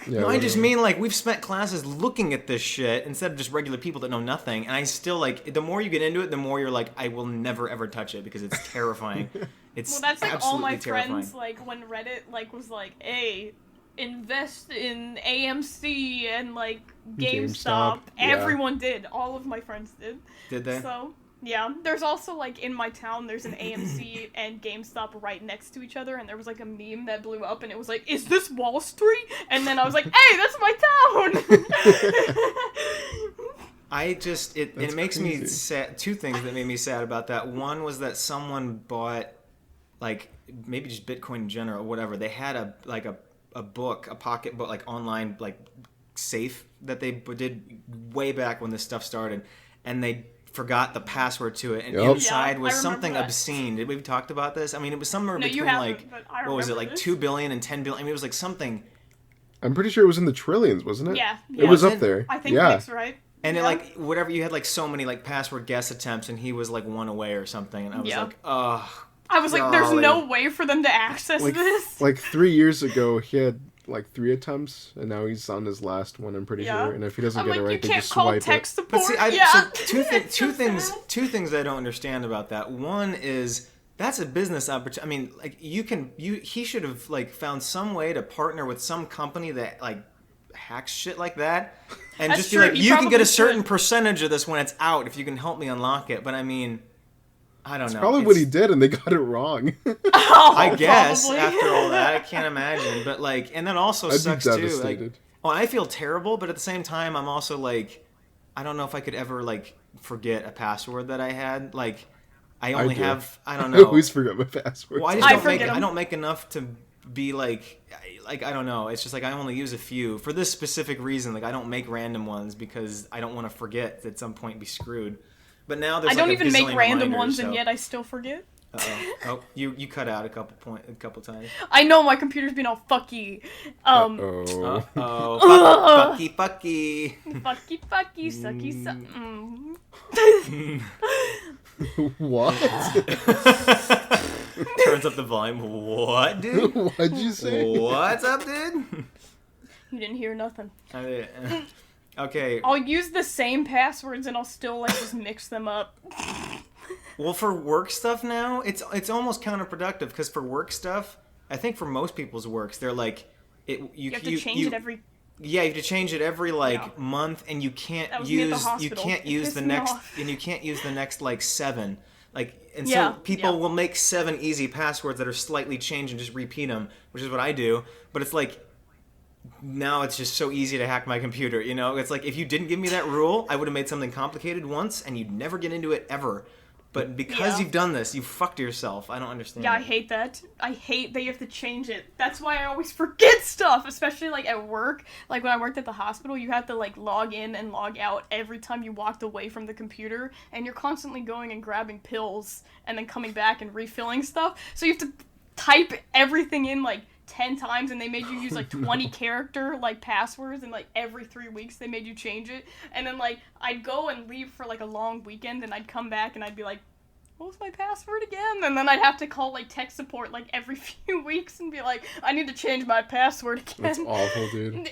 Yeah, No, I just mean like we've spent classes looking at this shit instead of just regular people that know nothing. And I still like the more you get into it, the more you're like, I will never ever touch it because it's terrifying. It's Well, that's like all my terrifying. friends like when Reddit like was like, hey, invest in AMC and like GameStop. Yeah. Everyone did. All of my friends did. Did they? So yeah, there's also like in my town there's an AMC and GameStop right next to each other, and there was like a meme that blew up and it was like, is this Wall Street? And then I was like, hey, that's my town. It makes me sad. Two things that made me sad about that. One was that someone bought like maybe just Bitcoin in general or whatever. They had a book, a pocket book, like online like safe that they did way back when this stuff started, and they forgot the password to it, and inside was something obscene. Did we talked about this? I mean, it was somewhere between like what was it, like 2 billion and 10 billion? I mean, it was like something. I'm pretty sure it was in the trillions, wasn't it? Yeah. It was up there. I think Nick's right. And it like whatever, you had like so many like password guess attempts, and he was like one away or something, and I was like, oh. I was like, there's no way for them to access this. Like 3 years ago, he had like 3 attempts, and now he's on his last one. I'm pretty sure. And if he doesn't get it right, they just swipe it. Tech support. But see, two things I don't understand about that. One is that's a business opportunity. I mean, like he should have like found some way to partner with some company that like hacks shit like that, and That's just be true. like, you can get a certain percentage of this when it's out if you can help me unlock it. But I mean, I don't know. Probably what he did, and they got it wrong. I guess probably. after all that, I can't imagine. But like, and that also sucks too. Like, I feel terrible, but at the same time, I'm also like, I don't know if I could ever like forget a password that I had. Like, I don't know. I always forget my password. Well, I don't make enough to be like I don't know. It's just like I only use a few for this specific reason. Like I don't make random ones because I don't want to forget at some point be screwed. But now there's I don't like even make random reminders, ones, so. And yet I still forget. Oh, you cut out a couple times. I know my computer's been all fucky. Uh-oh. Fucky. Fucky, sucky, What? Turns up the volume. What, dude? What'd you say? What's up, dude? You didn't hear nothing. Okay. I'll use the same passwords and I'll still like just mix them up. Well, for work stuff now, it's almost counterproductive because for work stuff, I think for most people's works, they're like, you have to change it every. Yeah, you have to change it every month, and you can't use the next like 7. Like, and so people will make 7 easy passwords that are slightly changed and just repeat them, which is what I do. But it's like, now it's just so easy to hack my computer, you know? It's like, if you didn't give me that rule, I would have made something complicated once, and you'd never get into it ever. But because you've done this, you fucked yourself. I don't understand. Yeah, I hate that. I hate that you have to change it. That's why I always forget stuff, especially, like, at work. Like, when I worked at the hospital, you had to, like, log in and log out every time you walked away from the computer, and you're constantly going and grabbing pills and then coming back and refilling stuff. So you have to type everything in, like, 10 times, and they made you use, like, 20 character, like, passwords, and, like, every 3 weeks they made you change it. And then, like, I'd go and leave for, like, a long weekend, and I'd come back, and I'd be like, what was my password again? And then I'd have to call, like, tech support, like, every few weeks and be like, I need to change my password again. That's awful, dude.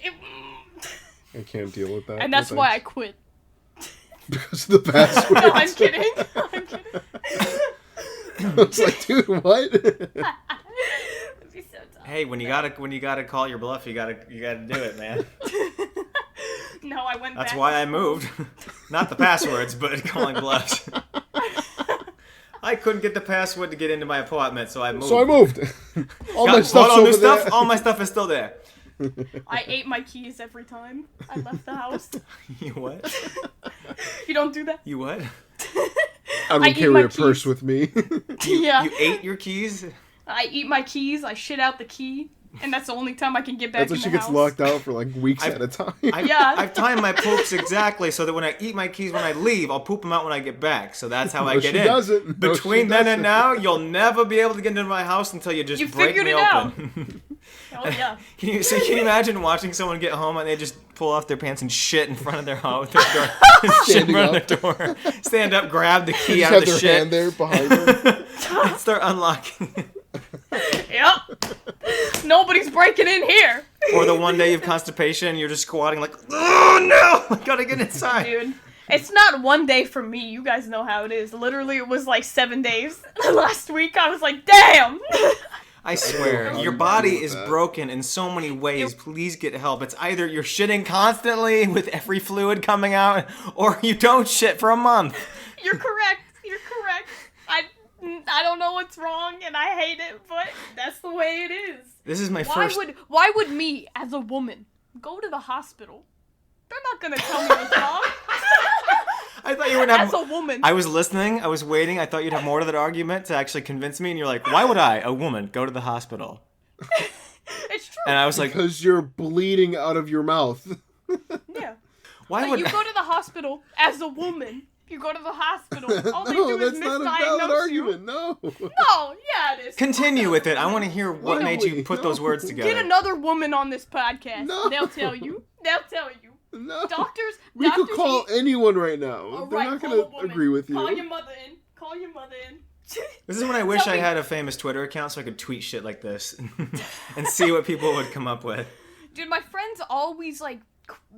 I can't deal with that. And that's why I quit. Because of the password. No, I'm kidding. I'm kidding. I was like, dude, what? It'd be so tough. Hey, when you gotta call your bluff, you gotta do it, man. No, I went That's back. why I moved. Not the passwords, but calling bluffs. I couldn't get the password to get into my apartment, so I moved. All my stuff's over there. All my stuff is still there. I ate my keys every time I left the house. You what? You don't do that? You what? I don't carry a purse with me. Yeah. You ate your keys? I eat my keys, I shit out the key, and that's the only time I can get back in the house. That's when she gets locked out for, like, weeks at a time. I've timed my poops exactly so that when I eat my keys when I leave, I'll poop them out when I get back. So that's how I get in. Doesn't. Between then and now, you'll never be able to get into my house until you just break me open. Oh, yeah. Can you imagine watching someone get home and they just pull off their pants and shit in front of their house? Shit in front of the door. Stand up, grab the key out of the shit. Hand there behind them. Start unlocking it. Yep. Nobody's breaking in here. Or the one day you have constipation and you're just squatting like, oh no, I gotta get inside. Dude, it's not one day for me. You guys know how it is. Literally, it was like 7 days. Last week, I was like, damn. I swear, your body is broken in so many ways. Please get help. It's either you're shitting constantly with every fluid coming out, or you don't shit for a month. You're correct. You're correct. I don't know what's wrong, and I hate it, but that's the way it is. This is my first... Why would me, as a woman, go to the hospital? They're not gonna tell me what's wrong. I thought you would have... As a woman. I was listening. I was waiting. I thought you'd have more to that argument to actually convince me, and you're like, why would I, a woman, go to the hospital? It's true. And I was like... Because you're bleeding out of your mouth. Yeah. Why would... You go to the hospital as a woman. You go to the hospital. All they do is that's not a valid argument. No. No, yeah, it is. Continue with it. I want to hear what made you put those words together. Get another woman on this podcast. No. They'll tell you. No. Doctors. We could call anyone right now. All They're right, not going to agree with you. Call your mother in. This is when I wish I had a famous Twitter account so I could tweet shit like this and see what people would come up with. Dude, my friends always, like,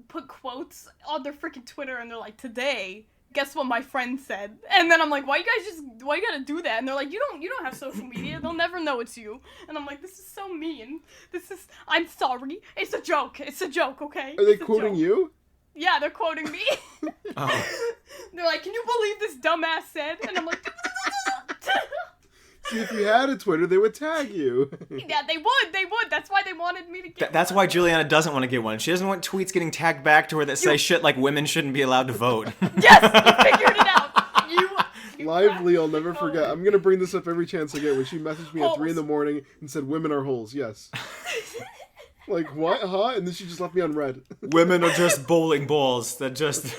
put quotes on their freaking Twitter, and they're like, today... Guess what my friend said? And then I'm like, why you gotta do that? And they're like, you don't have social media. They'll never know it's you. And I'm like, this is so mean. I'm sorry. It's a joke, okay? Are they quoting you? Yeah, they're quoting me. Oh. They're like, can you believe this dumbass said? And I'm like, See, if you had a Twitter, they would tag you. yeah, they would. That's why they wanted me to get That's why Juliana doesn't want to get one. She doesn't want tweets getting tagged back to her that say shit like women shouldn't be allowed to vote. Yes, you figured it out. You Lively, I'll never forget. I'm going to bring this up every chance I get. When she messaged me at 3 a.m. and said, women are holes, yes. Like, what? Huh? And then she just left me on red. Women are just bowling balls that just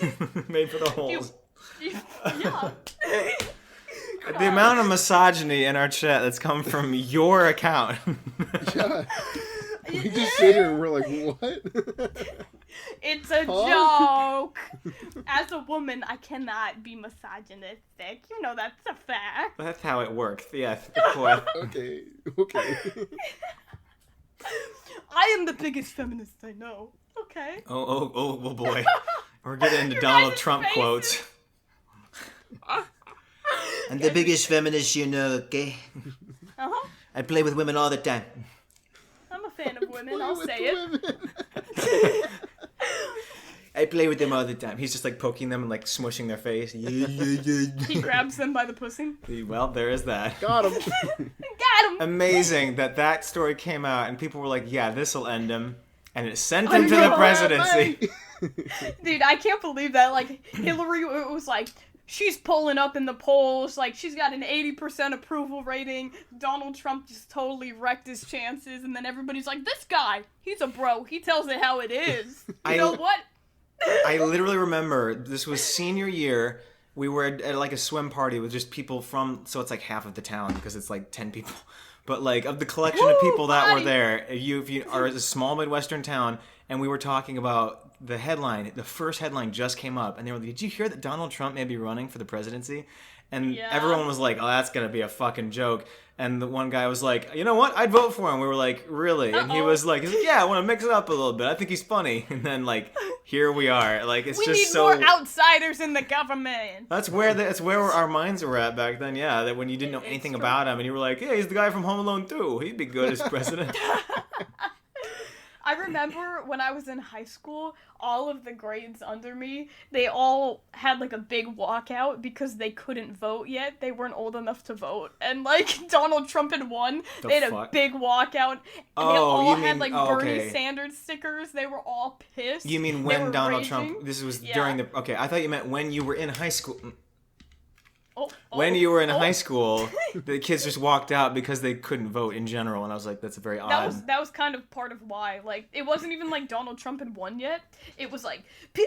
made for the holes. Yeah. The amount of misogyny in our chat that's come from your account. Yeah. We just sit here and we're like, what? It's a joke. As a woman, I cannot be misogynistic. You know that's a fact. That's how it works. Yeah, of course. Okay. I am the biggest feminist I know. Okay. Oh boy. We're getting into Donald Trump quotes. I'm the biggest feminist you know, okay? Uh-huh. I play with women all the time. I'm a fan of women, I'll say it. I play with them all the time. He's just like poking them and like smushing their face. He grabs them by the pussy. Well, there is that. Got him. Got him! Amazing that story came out and people were like, yeah, this'll end him. And it sent him to the presidency. Dude, I can't believe that. Like, Hillary, it was like, she's pulling up in the polls. Like, she's got an 80% approval rating. Donald Trump just totally wrecked his chances. And then everybody's like, this guy, he's a bro. He tells it how it is. You know what? I literally remember, this was senior year. We were at like a swim party with just people from, so it's like half of the town because it's like 10 people. But like of the collection of people that were there, if you are a small Midwestern town, and we were talking about the headline, the first headline just came up, and they were like, did you hear that Donald Trump may be running for the presidency? And everyone was like, oh, that's going to be a fucking joke. And the one guy was like, you know what? I'd vote for him. We were like, really? And he was like, yeah, I want to mix it up a little bit. I think he's funny. And then like, here we are. Like, it's we just need so... more outsiders in the government. That's where our minds were at back then, yeah. That when you didn't know anything about him, and you were like, hey, he's the guy from Home Alone 2. He'd be good as president. I remember when I was in high school, all of the grades under me, they all had like a big walkout because they couldn't vote yet. They weren't old enough to vote. And like Donald Trump had won. They had a big walkout. And they all had like Bernie Sanders stickers. They were all pissed. You mean when Donald Trump, this was during the, okay, I thought you meant when you were in high school. When you were in high school, the kids just walked out because they couldn't vote in general, and I was like, that's a very odd... That was kind of part of why. Like, it wasn't even like Donald Trump had won yet. It was like,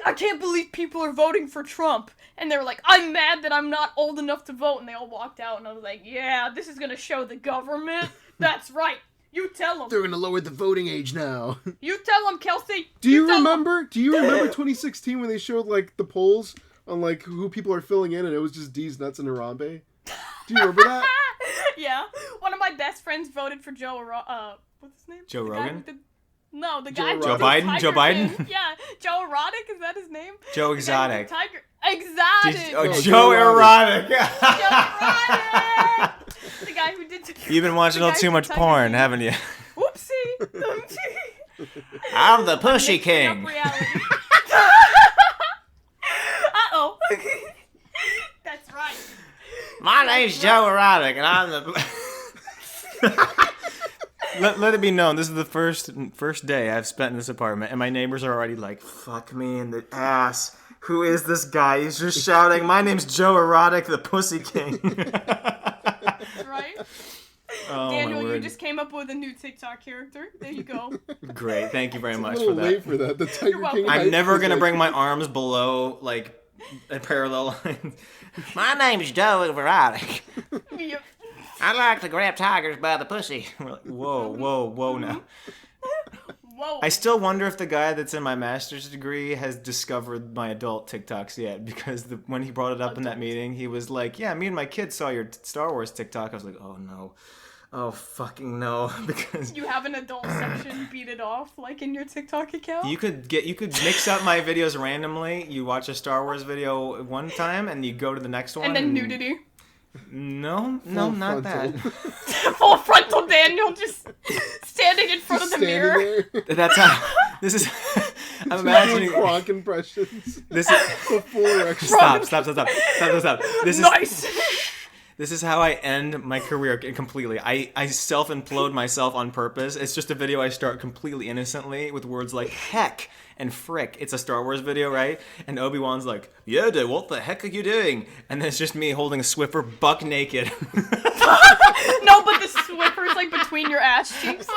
I can't believe people are voting for Trump. And they were like, I'm mad that I'm not old enough to vote, and they all walked out, and I was like, yeah, this is gonna show the government. That's right. You tell them. They're gonna lower the voting age now. You tell them, Kelsey. Do you remember 2016 when they showed, like, the polls on, like, who people are filling in, and it was just D's nuts and Harambe? Do you remember that? Yeah. One of my best friends voted for what's his name? Joe Rogan? The guy. Joe Biden? Joe Biden? King. Yeah. Joe Erotic, is that his name? Joe Exotic. Exotic. Joe Erotic. Joe Erotic. The guy who did... You've been watching a little too much porn, haven't you? Whoopsie. I'm the Pushy King. Uh-oh. That's right. My name's Joe Erotic, and I'm the... let it be known, this is the first day I've spent in this apartment, and my neighbors are already like, fuck me in the ass. Who is this guy? He's just shouting, my name's Joe Erotic, the Pussy King. That's right. Oh, Daniel, you just came up with a new TikTok character. There you go. Great, thank you very much for that. Late for that. The Tiger King. I'm never gonna bring my arms below like a parallel line. My name's Joe Erotic. Yep. I like to grab tigers by the pussy. We're like, whoa now. Whoa. I still wonder if the guy that's in my master's degree has discovered my adult TikToks yet, because when he brought it up in that meeting, he was like, yeah, me and my kids saw your Star Wars TikTok. I was like, oh no. Oh, fucking no. Because you have an adult section, beat it off, like in your TikTok account? You could mix up my videos randomly. You watch a Star Wars video one time, and you go to the next one. And then nudity. No, not that. Full frontal Daniel just standing in front of the mirror. That's how. This is. I'm imagining. Kronk impressions. This is. Full erection. Stop. This nice. This is how I end my career completely. I self-implode myself on purpose. It's just a video I start completely innocently with words like heck and frick. It's a Star Wars video, right? And Obi-Wan's like, Yoda, what the heck are you doing? And then it's just me holding a Swiffer buck naked. No, but the Swiffer's like between your ass cheeks.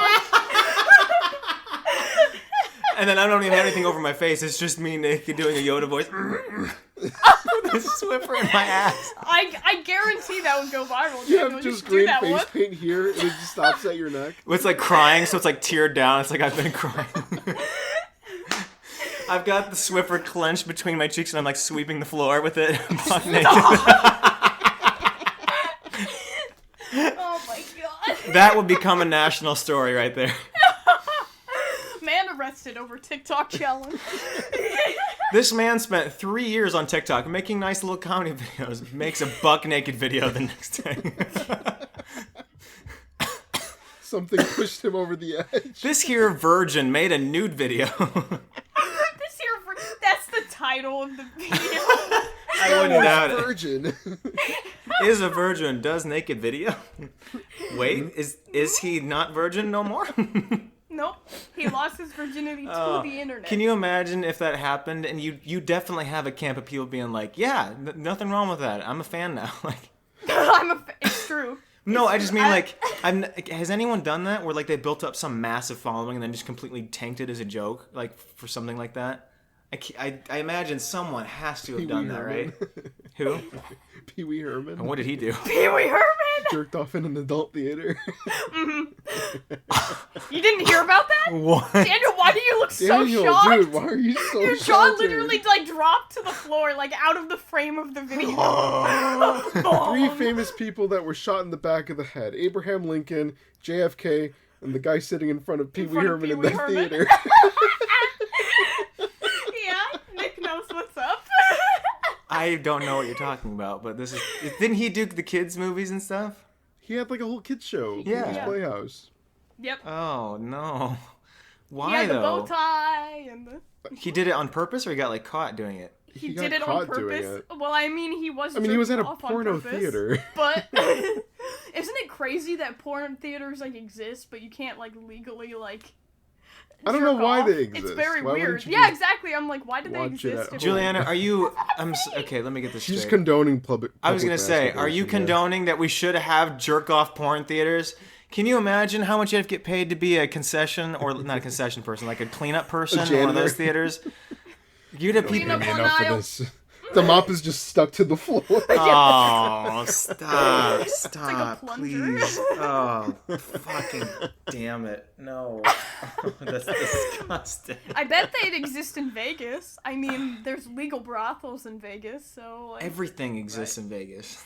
And then I don't even have anything over my face. It's just me naked doing a Yoda voice. With a Swiffer in my ass. I guarantee that would go viral. You have just green face paint here, and it just stops at your neck. It's like crying, so it's like teared down. It's like I've been crying. I've got the Swiffer clenched between my cheeks, and I'm like sweeping the floor with it. Buck naked. Oh my god. That would become a national story right there. Man arrested over TikTok challenge. This man spent 3 years on TikTok making nice little comedy videos. Makes a buck naked video the next day. Something pushed him over the edge. This here virgin made a nude video. That's the title of the video. I wouldn't doubt it. Virgin. Is a virgin does naked video? Wait, is he not virgin no more? Nope. He lost his virginity to the internet. Can you imagine if that happened and you definitely have a camp of people being like, yeah, nothing wrong with that. I'm a fan now. Like, It's true. no, I just mean has anyone done that where like they built up some massive following and then just completely tanked it as a joke, like for something like that? I imagine someone has to have done that, right? Who? Pee-wee Herman. And what did he do? Pee-wee Herman! Jerked off in an adult theater. You didn't hear about that? What? Daniel, why do you look Daniel, so shocked? dude, why are you so Your jaw sheltered? literally like dropped to the floor, like out of the frame of the video. 3 famous people that were shot in the back of the head. Abraham Lincoln, JFK, and the guy sitting in front of Pee-wee front of Herman in Pee-wee the Herman. theater. Yeah, Nick knows what's up. I don't know what you're talking about, but this is... Didn't he do the kids' movies and stuff? He had like a whole kids show. Yeah. Pee-wee's Playhouse. Yep. Oh, no. Why, He had the though? bow tie and the... He did it on purpose or he got, like, caught doing it? He got did it on caught doing purpose. it. Well, I mean, he was. He was at a jerking off on porno purpose, theater. But isn't it crazy that porn theaters like exist, but you can't like legally like? I don't know jerk why off? they exist. It's very Why wouldn't weird. you Yeah, just exactly. I'm like, why do they watch it exist? at if- Juliana, are you... Okay, let me get this She's straight. condoning public. I was going to say, are you condoning that we should have jerk-off porn theaters? Can you imagine how much you have to get paid to be a concession, or not a concession person, like a cleanup person in one of those theaters? You'd have Clean people... up on enough aisle. of this. The mop is just stuck to the floor. Oh, stop, plunger. please. Oh, fucking damn it. No. That's disgusting. I bet they'd exist in Vegas. I mean, there's legal brothels in Vegas, so like. Everything exists in Vegas.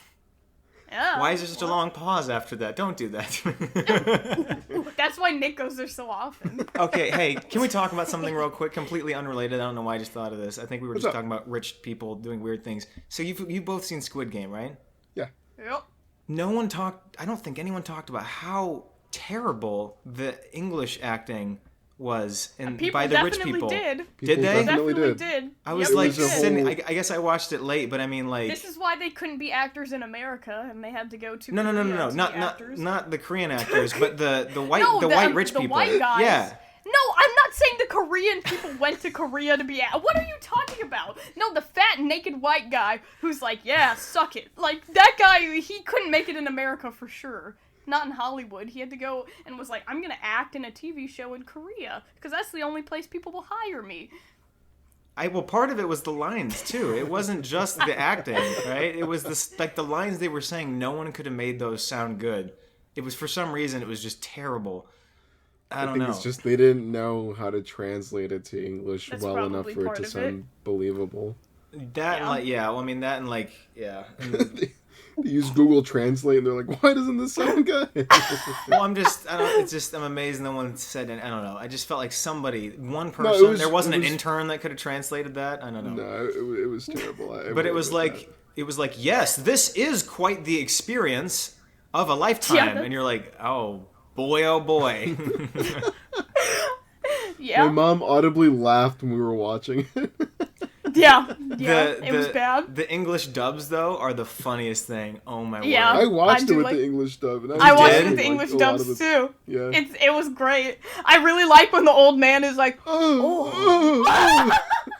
Yeah. Why is there such a long pause after that? Don't do that. That's why Nick goes there so often. Okay, hey, can we talk about something real quick? Completely unrelated. I don't know why I just thought of this. I think we were What's just up? talking about rich people doing weird things. So you've both seen Squid Game, right? Yeah. Yep. No one talked... I don't think anyone talked about how terrible the English acting was People by the rich definitely people. did. Did People they? definitely Definitely did. did. I was Yep, like they did. sitting... whole- I guess I watched it late, but I mean like... This is why they couldn't be actors in America, and they had to go to No, Korea to be not actors. not the Korean actors, but the white No, the white rich the people. white guys. Yeah. No, I'm not saying the Korean people went to Korea to be What are you talking about? No, the fat naked white guy who's like, yeah, suck it. Like that guy, he couldn't make it in America for sure. Not in Hollywood. He had to go and was like, I'm gonna act in a TV show in Korea because that's the only place people will hire me. Well, part of it was the lines too. It wasn't just the acting, right? It was the lines they were saying. No one could have made those sound good. It was for some reason it was just terrible. I don't think know. it's just they didn't know how to translate it to English That's well enough probably for it part to of sound believable. that and Yeah. like well, I mean that and like yeah. And- They use Google Translate and they're like, why doesn't this sound good? well, I'm amazed no one said it. I don't know. I just felt like one it person. was- There wasn't it an was- intern that could have translated that. I don't know. No, it was terrible. But it was like yes, this is quite the experience of a lifetime, Yeah. and you're like, oh boy. Yeah. My mom audibly laughed when we were watching it. Yeah. It was bad. The English dubs though are the funniest thing. Oh my Yeah. word! I watched I it do with like- the English dub. And I watched did? it with the liked English a lot of dubs the- too. Yeah. It was great. I really like when the old man is like,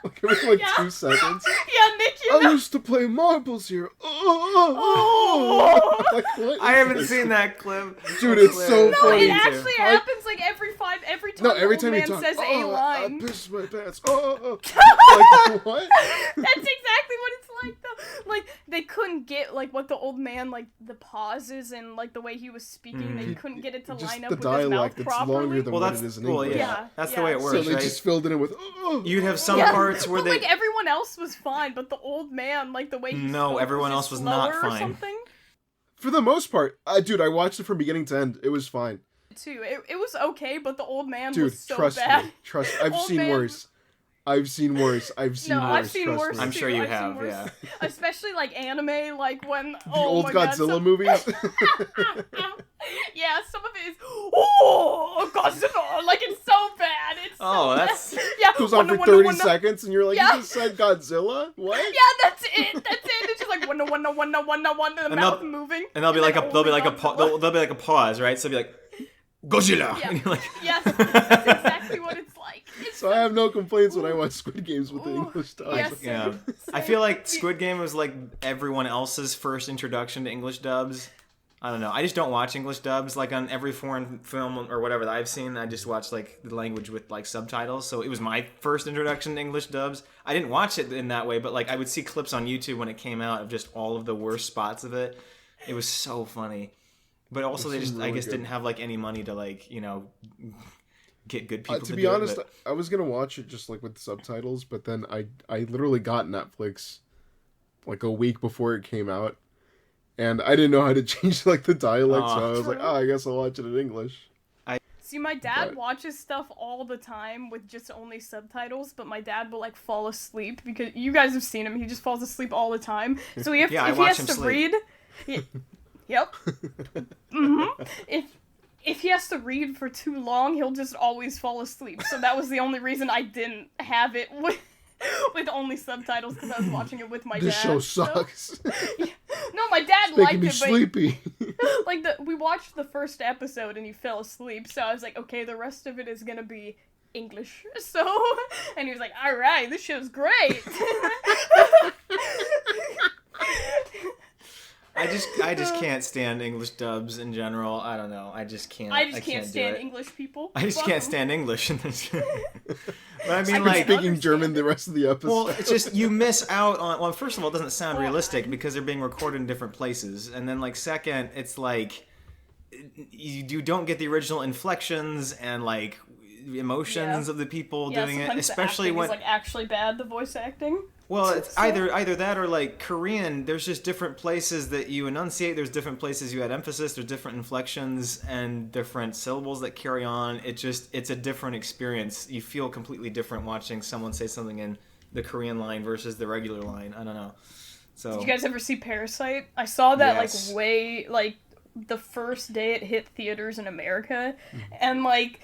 Like every like Yeah. 2 seconds. yeah, Nick, you I know. used to play marbles here. Oh. Like, what I is haven't this? seen that clip. Dude, it's so No, funny. it actually happens like every time No, the every old time man he talks, says a I line. pissed my pants. Like, what? That's exactly what it's like though. Like they couldn't get like what the old man like the pauses and like the way he was speaking. They couldn't get it to Just line up the with his mouth dialect, it's properly. longer than Well, what that's it is in well, English. yeah. Yeah, That's the yeah. way it So works, they right? just filled it in with. You'd have some Yeah. parts where but, they like everyone else was fine, but the old man, like the way he No, spoke everyone was else just was not slower or fine. something. For the most part, dude, I watched it from beginning to end. It was fine. Too, it was okay, but the old man Dude, was so trust bad. me. Trust. I've Old seen man- worse. I've seen worse. I've seen I've worse. seen trust worse. me. I'm sure you I've seen have, worse. yeah. Especially like anime, like when The old Godzilla God, movies. yeah, some of it is Godzilla, like it's so bad. It's so that's yeah. Goes on for Wonder, 30 Wonder, seconds, and you're like, Yeah. you just said Godzilla? What? Yeah, that's it. That's it. It's just like Wonder, the And mouth they'll- moving. and there'll be like a Godzilla. there'll be like a pause, right? So it'll be like Godzilla. Yeah. And you're like, Yes, that's exactly what it's like. It's So I have no complaints when I watch Squid Games with the Ooh. English dub. Yes. yeah. I feel like Squid Game was like everyone else's first introduction to English dubs. I don't know. I just don't watch English dubs. Like on every foreign film or whatever that I've seen, I just watch like the language with like subtitles. So it was my first introduction to English dubs. I didn't watch it in that way, but like I would see clips on YouTube when it came out of just all of the worst spots of it. It was so funny. But also they just, really I guess, good. didn't have like any money to like, get good people To be do it, honest, but- I was gonna watch it just like with subtitles, but then I literally got Netflix like a week before it came out, and I didn't know how to change like the dialect, so I was like, True. oh, I guess I'll watch it in English. See, my dad But- watches stuff all the time with just only subtitles, but my dad will like fall asleep because you guys have seen him. He just falls asleep all the time. So if he watch has him to sleep. read, yep. If he has to read for too long, he'll just always fall asleep. So that was the only reason I didn't have it with only subtitles, because I was watching it with my This dad. show so- sucks. No, my dad Making liked me it, but sleepy. like we watched the first episode and he fell asleep, so I was like, okay, the rest of it is gonna be English. So, and he was like, all right, this show's great. I just can't stand English dubs in general. I don't know. I just can't. I just can't do stand it. English people. I just Fuck can't 'em. stand English in this. But I mean, can like, speak- Speaking German the rest of the episode. well, it's just you miss out on. Well, first of all, it doesn't sound realistic because they're being recorded in different places, and then like second, it's like you don't get the original inflections and like emotions Yeah. of the people Yeah, doing it, sometimes the especially acting when. is like actually bad, the voice acting. Well, it's either that or like Korean. There's just different places that you enunciate. There's different places you add emphasis. There's different inflections and different syllables that carry on. It's a different experience. You feel completely different watching someone say something in the Korean line versus the regular line. I don't know. So Did you guys ever see Parasite? I saw that Yes. like way like the first day it hit theaters in America, and like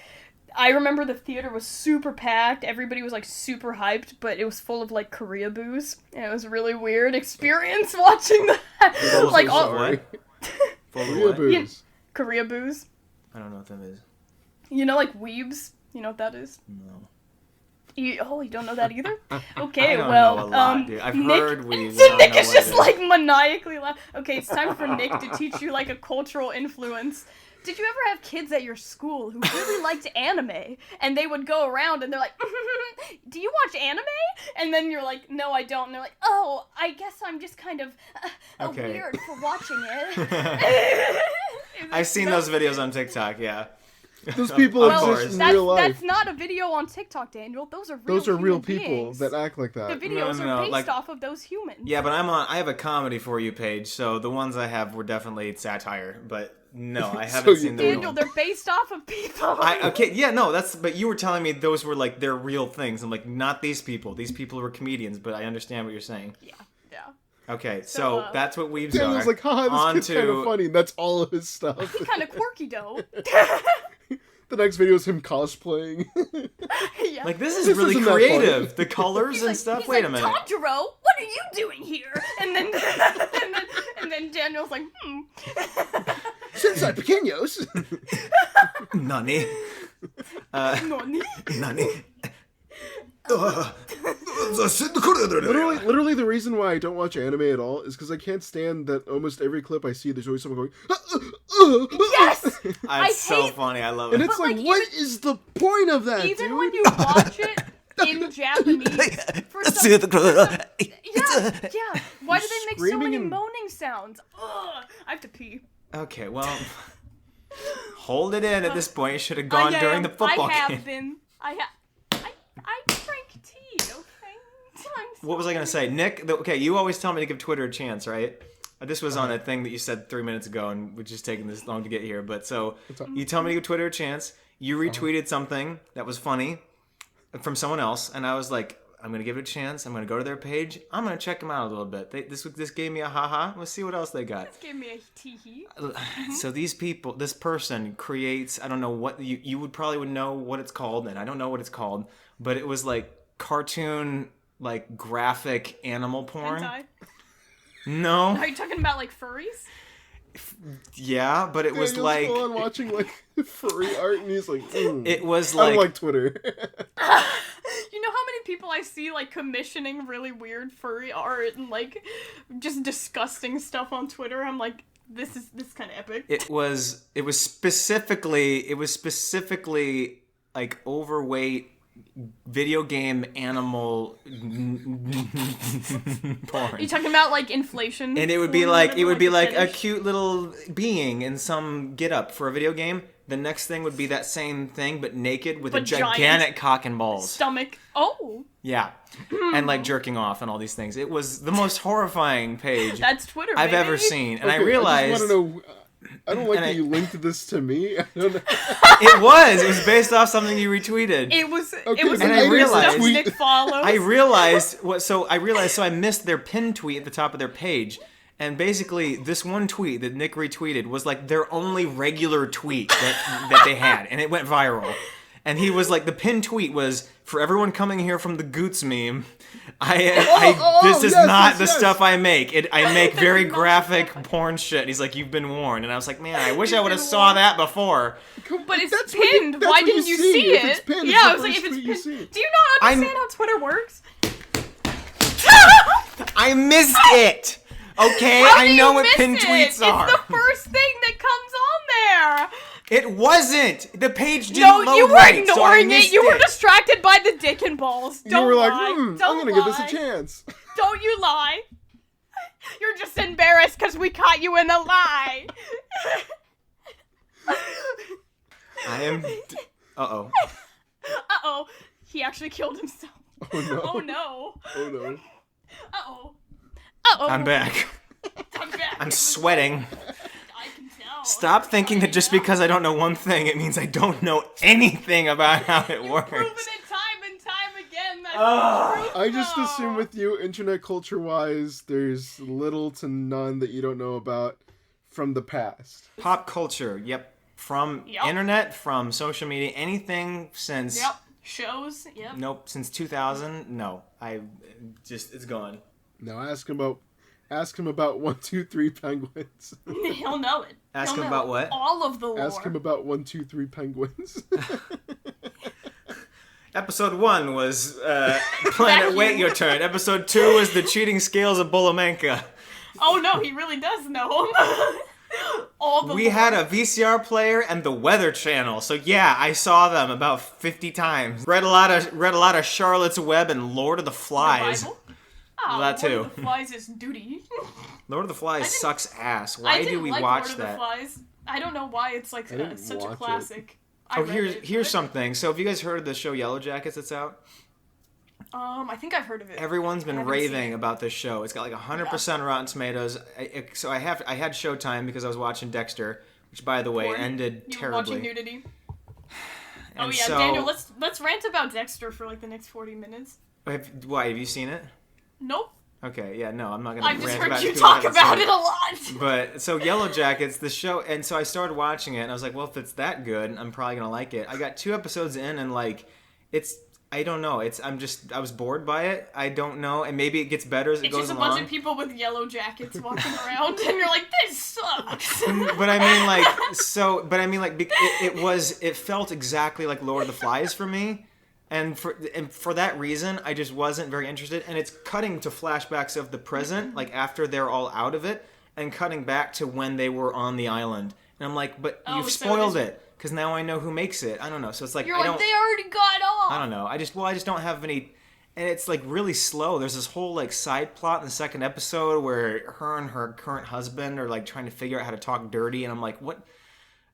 I remember the theater was super packed. Everybody was like super hyped, but it was full of like Korea boos, and it was a really weird experience watching that. like all what? Full of Korea what? boos. Korea boos. I don't know what that is. You know, like weebs. You know what that is? No. You don't know that either? Okay, I don't well, know a lot, dude. I've Nick, heard weebs, So I don't Nick know is what just it is. like maniacally laughing. Okay, it's time for Nick to teach you like a cultural influence. Did you ever have kids at your school who really liked anime, and they would go around and they're like, do you watch anime? And then you're like, no, I don't. And they're like, oh, I guess I'm just kind of Okay. weird for watching it. I've seen those videos on TikTok. Yeah. Those people Of exist course. in that's, real life. that's not a video on TikTok, Daniel. Those are real Those are real human people beings. that act like The that. videos No, are based like- off of those humans. Yeah, but I have a comedy for you page, so the ones I have were definitely satire. But no, I haven't you seen the Daniel, real. they're based off of people. Okay, yeah, no, but you were telling me those were like they're real things. I'm like, not these people. These people were comedians, but I understand what you're saying. Yeah. Okay, So, so that's what weebs Daniel's are. like, haha, On this kid's kind to- of funny. That's all of his stuff. He's kind of quirky, though. The next video is him cosplaying. Yeah. Like this is This really isn't that creative. funny. The colors He's and like, stuff. he's Wait like, a minute. Tanjiro, what are you doing here? And then, and then Daniel's like, Sensei Pequeños. Nani? Nani? Nani? Literally, the reason why I don't watch anime at all is because I can't stand that almost every clip I see, there's always someone going, Yes! I It's so hate- funny. I love and it. it's But, like, like, what is the point of that, Even dude? when you watch it in Japanese, for some, yeah. Why do they make so Screaming many and- moaning sounds? Ugh, I have to pee. Okay, well, hold it in at this point. You should have gone during the football I have game. been. I drank tea. Okay. What was I gonna say, Nick? Okay, you always tell me to give Twitter a chance, right? This was on a thing that you said 3 minutes ago, and we're just taking this long to get here. But so up? you tell me to give Twitter a chance. You retweeted something that was funny, from someone else, and I was like, I'm gonna give it a chance. I'm gonna go to their page. I'm gonna check them out a little bit. This gave me a haha. Let's see what else they got. This gave me a tee-hee. So this person creates. I don't know what you would probably know what it's called, and I don't know what it's called, but it was like cartoon, like graphic animal porn. Hentai? No. Are you talking about like furries? Yeah, but it was Daniel's like full on watching like furry art, and he's like, it was I don't like like Twitter. You know how many people I see like commissioning really weird furry art and like just disgusting stuff on Twitter? I'm like, this is kind of epic. it was specifically like overweight video game animal porn. Are you talking about like inflation? And it would be like a cute little being in some get up for a video game. The next thing would be that same thing but naked with a gigantic giant cock and balls. stomach. Oh, Yeah. And like jerking off and all these things. It was the most horrifying page that's Twitter. I've baby. ever seen. And I Okay, realized I just want to know. I don't like And that I- you linked this to me. I don't know. it was based off something you retweeted. It was Okay, it was and the I weird realized- stuff Nick follows. I realized so I missed their pinned tweet at the top of their page. And basically, this one tweet that Nick retweeted was like their only regular tweet that they had, and it went viral. And he was like, the pinned tweet was, for everyone coming here from the Goots meme, this is not the stuff I make. I make very graphic porn shit. He's like, you've been warned. And I was like, man, I wish I would have saw that before. But it's That's what pinned. that's Why what didn't you see If it? it's pinned, Yeah, it's I the was like, first if tweet you it's see. pinned. Do you not I'm- understand how Twitter works? I missed it. Okay, How do I know you what miss pinned it? tweets are. It's the first thing that comes on there. It wasn't. The page didn't No, load you were right, so I ignoring missed it. You were distracted by the dick and balls. Don't You were like, lie. I'm Don't gonna give this a lie. chance. Don't you lie. You're just embarrassed because we caught you in a lie. I am. Uh-oh. Uh-oh. He actually killed himself. Oh no. Oh no. Oh no. Uh-oh. Uh-oh. I'm back. I'm back. I'm sweating. I can tell. Stop thinking that just because I don't know one thing, it means I don't know anything about how it You've works. proven it time and time again. That's Ugh. true, I just though. assume with you, internet culture-wise, there's little to none that you don't know about from the past. Pop culture, yep. From Yep. internet, from social media, anything since... Yep. Shows. Yep. Nope, since 2000, no. It's gone. Now ask him about 1, 2, 3 penguins. He'll know it. Ask He'll him know about what? All of the lore. Ask him about 1, 2, 3 penguins. Episode 1 was Planet Wait Your Turn. Episode 2 was The Cheating Scales of Bolomenka. Oh no, he really does know him. All the We lore. had a VCR player and the Weather Channel, so yeah, I saw them about 50 times. Read a lot of Charlotte's Web and Lord of the Flies. Bible? Oh, That too. Lord of the Flies is duty. Lord of the Flies didn't- sucks ass. I Why didn't do we like watch Lord that? Of the Flies. I don't know why it's like didn't such a watch it. classic. I Oh, read here's it, but- something. So, have you guys heard of the show Yellow Jackets that's out? I think I've heard of it. Everyone's been haven't seen raving it. about this show. It's got like 100% Rotten Tomatoes. So I had Showtime because I was watching Dexter, which by the way Porn? ended You were terribly. watching nudity. And Oh yeah, so, Daniel. Let's rant about Dexter for like the next 40 minutes. Why have you seen it? Nope. Okay, yeah, no, I'm not gonna. I just rant heard about you it 'cause I talk haven't about seen it a lot. But so Yellow Jackets, the show, and so I started watching it, and I was like, well, if it's that good, I'm probably gonna like it. I got 2 episodes in, and like, I don't know. I was bored by it. I don't know, and maybe it gets better as it It's goes just a along. bunch of people with yellow jackets walking around, and you're like, this sucks. But I mean, like, it felt exactly like Lord of the Flies for me, and for that reason, I just wasn't very interested. And it's cutting to flashbacks of the present, like after they're all out of it, and cutting back to when they were on the island. And I'm like, but Oh, you've so spoiled it is- it because now I know who makes it. I don't know. So it's like You're I like, don't. they already got off. I don't know. I just don't have any. And it's like really slow. There's this whole like side plot in the second episode where her and her current husband are like trying to figure out how to talk dirty, and I'm like, what?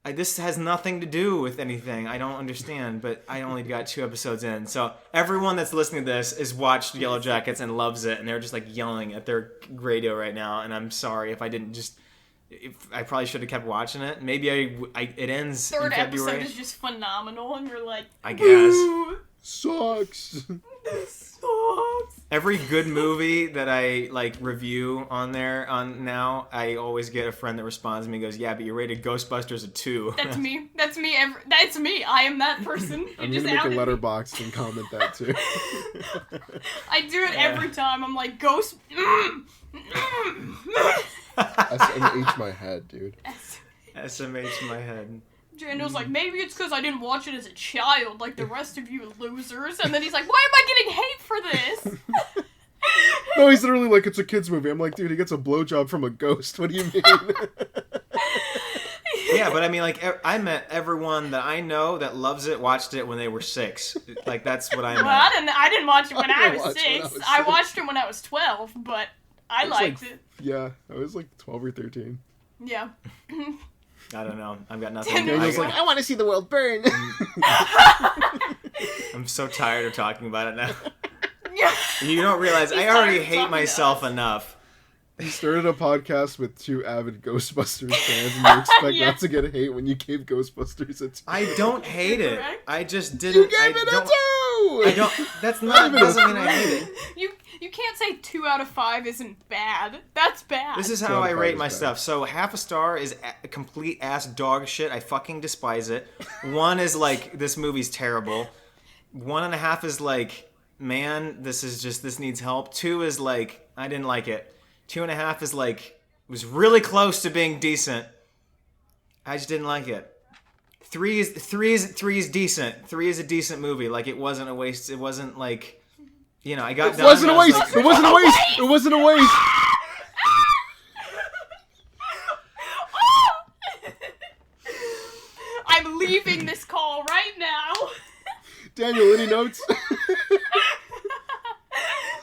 This has nothing to do with anything. I don't understand, but I only got 2 episodes in. So everyone that's listening to this has watched Yellow Jackets and loves it, and they're just like yelling at their radio right now. And I'm sorry if I didn't just I probably should have kept watching it. Maybe it ends Third in February. episode is just phenomenal, and you're like, I guess. Sucks. This sucks. Every good movie that I like review on now, I always get a friend that responds to me and goes, "Yeah, but you rated Ghostbusters a 2." That's me. That's me. That's me. I am that person. I'm gonna make a Letterboxd and comment that too. I do it every time. I'm like, Ghost. SMH my head, dude. SMH my head. Daniel's like, maybe it's because I didn't watch it as a child, like the rest of you losers. And then he's like, why am I getting hate for this? No, he's literally like, it's a kid's movie. I'm like, dude, he gets a blowjob from a ghost. What do you mean? Yeah, but I mean, like, I met everyone that I know that loves it, watched it when they were 6. Like, that's what I meant. Well, I didn't watch it when I was watch it when 6. I was I 6. watched it when I was 12, but I liked it. Yeah, I was like 12 or 13. Yeah. I don't know. I've got nothing. Daniel's like, I want to see the world burn. I'm so tired of talking about it now. Yeah. You don't realize He's I already tired of hate talking to myself us. enough. He started a podcast with 2 avid Ghostbusters fans, and you expect Yeah. not to get hate when you gave Ghostbusters a 2. I don't hate it. Correct. I just didn't. You gave it a 2! I don't. That's not. even Doesn't a mean I hate it. You can't say 2 out of 5 isn't bad. That's bad. This is Two how out of I five rate is my bad. stuff. So half a star is complete ass dog shit. I fucking despise it. 1 is like, this movie's terrible. 1.5 is like, man, this needs help. 2 is like, I didn't like it. 2.5 is like, it was really close to being decent. I just didn't like it. 3 is decent. 3 is a decent movie. Like, it wasn't a waste. It wasn't like, you know, I got It done. wasn't a and I was waste! like, It wasn't a waste! It wasn't a waste! I'm leaving this call right now. Daniel, any notes?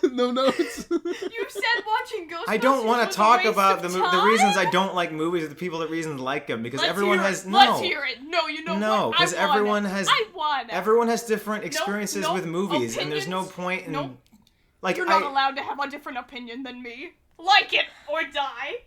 No notes? You said watching Ghostbusters I don't want was to a talk waste about of the time? reasons I don't like movies, or the people that reasons like them, because Let's everyone hear has it. no. Let's hear it. No, you know No, what? 'cause I want everyone it. has- I want it. Everyone has different experiences nope, with movies, and there's no opinions, point in nope. like You're not allowed to have a different opinion than me. Like it or die.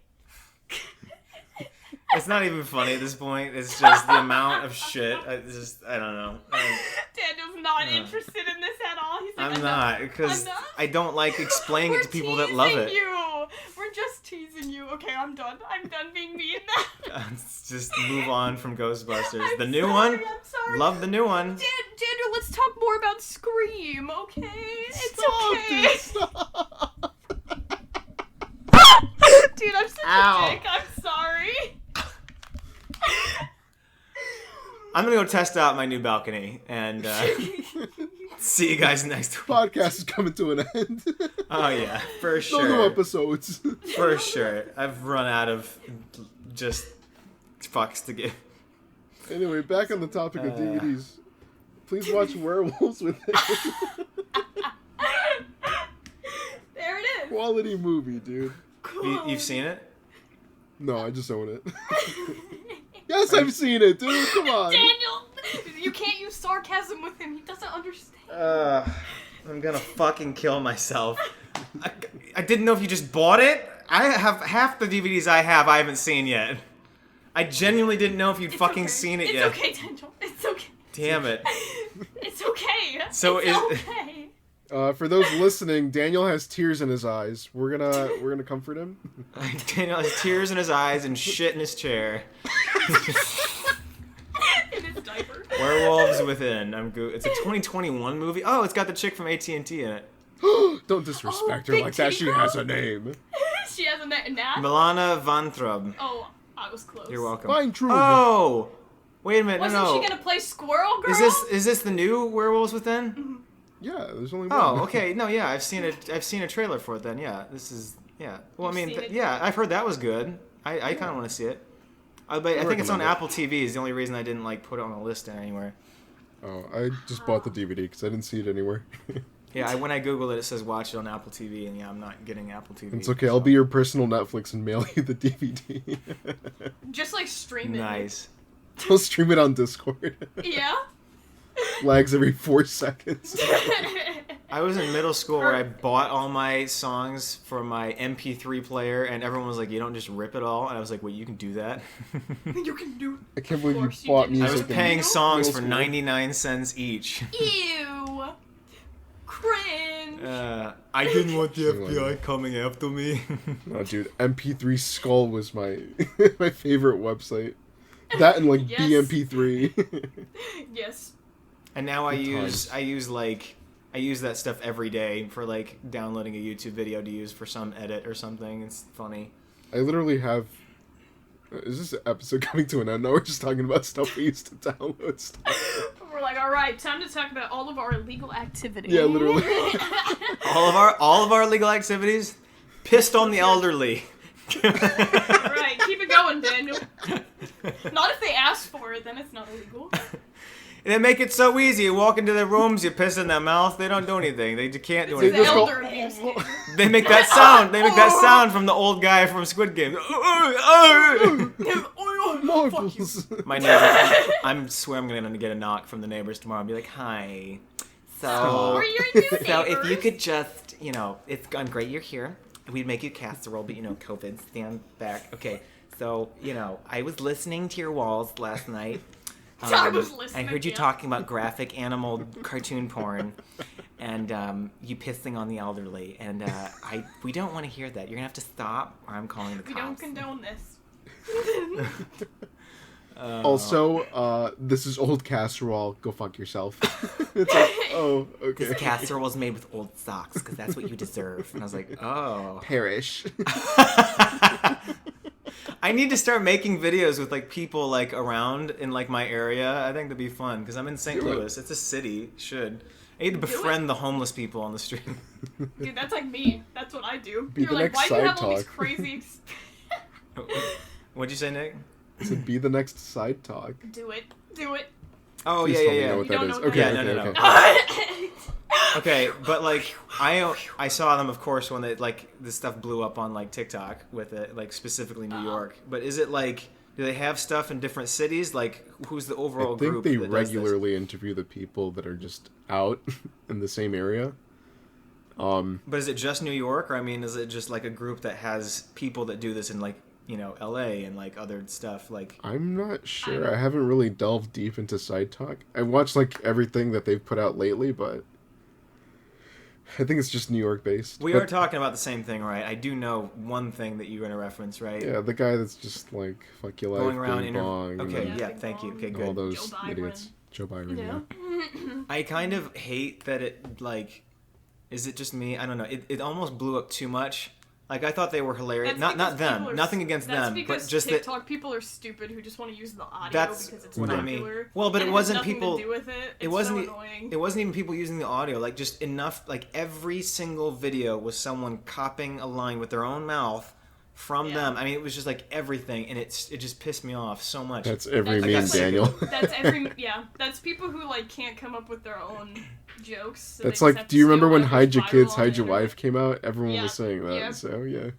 It's not even funny at this point. It's just the amount of shit. I don't know. Daniel's not interested in this at all. He's like, I'm not, because I'm not? I don't like explaining We're it to people that love teasing it. You. We're just teasing you. Okay, I'm done. I'm done being mean now. Let's just move on from Ghostbusters. I'm The new sorry, one. I'm sorry. Love the new one. Daniel, let's talk more about Scream, okay? It's Stop, okay. dude, stop. Dude, I'm such Ow. a dick. I'm sorry. I'm gonna go test out my new balcony and see you guys next week. Podcast is coming to an end. Oh yeah, for No new sure. episodes. For sure. I've run out of just fucks to give. Anyway, back on the topic of DVDs. Please watch Werewolves Within. There it is. Quality movie, dude. Cool. You've seen it? No, I just own it. Yes, I've seen it, dude. Come on. Daniel, you can't use sarcasm with him. He doesn't understand. I'm gonna fucking kill myself. I didn't know if you just bought it. I have half the DVDs I haven't seen yet. I genuinely didn't know if you'd It's fucking okay. seen it it's yet. It's okay, Daniel. It's okay. Damn it. It's okay. So it's okay. For those listening, Daniel has tears in his eyes. We're gonna comfort him. Daniel has tears in his eyes and shit in his chair. In his diaper. Werewolves Within. It's a 2021 movie. Oh, it's got the chick from AT&T in it. Don't disrespect her big like that. She titty has girl? a name. She has a nap. Milana Vantrub. Oh, I was close. You're welcome. Fine, true. Oh, wait a minute. Wasn't no. she gonna play Squirrel Girl? Is this the new Werewolves Within? Yeah, there's only one. Oh, okay. No, yeah, I've seen a trailer for it. Then, yeah, this is yeah. Well, You've I mean, seen it? yeah, I've heard that was good. I kind of want to see it. But I think it's on recommend it. Apple TV. Is the only reason I didn't like put it on a list anywhere. Oh, I just bought the DVD because I didn't see it anywhere. Yeah, when I Google it, it says watch it on Apple TV, and yeah, I'm not getting Apple TV. It's okay. I'll be your personal Netflix and mail you the DVD. Just like stream it. Nice. I'll stream it on Discord. Yeah. Lags every 4 seconds. I was in middle school where I bought all my songs for my MP3 player, and everyone was like, "You don't just rip it all." And I was like, "Wait, you can do that?" You can do. I can't believe you course you bought didn't. music. I was paying songs for middle school. 99 cents each. Ew. Cringe. I didn't want the Sure. FBI coming after me. No, dude, MP3 Skull was my my favorite website. That and like Yes. BMP3. Yes. And now I Good use times. I use that stuff every day for like downloading a YouTube video to use for some edit or something. It's funny. I literally have. Is this episode coming to an end? No, we're just talking about stuff we used to download stuff. We're like, all right, time to talk about all of our illegal activities. Yeah, literally. All of our illegal activities, pissed on the elderly. Right, keep it going, Daniel. Not if they ask for it, then it's not illegal. And they make it so easy. You walk into their rooms, you piss in their mouth. They don't do anything. They can't do It's They the just anything. go- elder abuse. Daniel. They make that sound. They make that sound from the old guy from Squid Game. Marbles. My neighbor. I swear I'm gonna get a knock from the neighbors tomorrow and be like, "Hi, so We're your new neighbors. so if you could just, it's gone great. You're here. We'd make you casserole, but COVID. Stand back. Okay. So I was listening to your walls last night. I was listening, I heard you yeah. talking about graphic animal cartoon porn, and you pissing on the elderly. And we don't want to hear that. You're gonna have to stop, or I'm calling the cops. We don't condone this. Also, this is old casserole. Go fuck yourself. It's like, oh, okay. This casserole is made with old socks because that's what you deserve. And I was like, oh. Perish. I need to start making videos with like people like around in like my area. I think that'd be fun because I'm in St. Do it. Louis. It's a city. Should. I need to befriend the homeless people on the street. Dude, that's like me. That's what I do. Be You're the like, next why do you side have all these talk." crazy... What'd you say, Nick? To be the next side talk. Do it. Do it. Oh Please yeah, tell me yeah, you know yeah. what You that don't is. know what Okay, that okay, is. okay. No. Okay, but like I saw them of course when they like this stuff blew up on like TikTok with it, like specifically New York. But is it like, do they have stuff in different cities? Like who's the overall I think group they that does this? regularly interview the people that are just out in the same area. But is it just New York, or I mean, is it just like a group that has people that do this in like LA and like other stuff? Like I'm not sure. I haven't really delved deep into side talk. I watched like everything that they've put out lately, but I think it's just New York based. we But, are talking about the same thing, right? I do know one thing that you're gonna reference, right? Yeah, the guy that's just like fuck your life, Going around bing bong, okay, and yeah, Bing thank you. bong. Okay, all good. those Joe Byron. idiots. Joe Byron, Yeah. yeah. I kind of hate that it like. Is it just me? I don't know. It almost blew up too much. Like I thought they were hilarious. That's Not because them. people are Nothing against that's them, because but just TikTok people are stupid who just want to use the audio That's because it's what I mean. popular. Well, but and it wasn't has nothing people- to do with it. It's wasn't so annoying. It wasn't even people using the audio. Like just enough. Like every single video was someone copying a line with their own mouth from Yeah. them. I mean, it was just like everything, and it just pissed me off so much. That's every That's meme, just, like, Daniel. That's every that's people who like can't come up with their own jokes. So That's they just have like, to do you steal remember when whatever's Hide Your viral Kids, on Hide the Your internet. Wife came out? Everyone Yeah, was saying that, yeah. so yeah.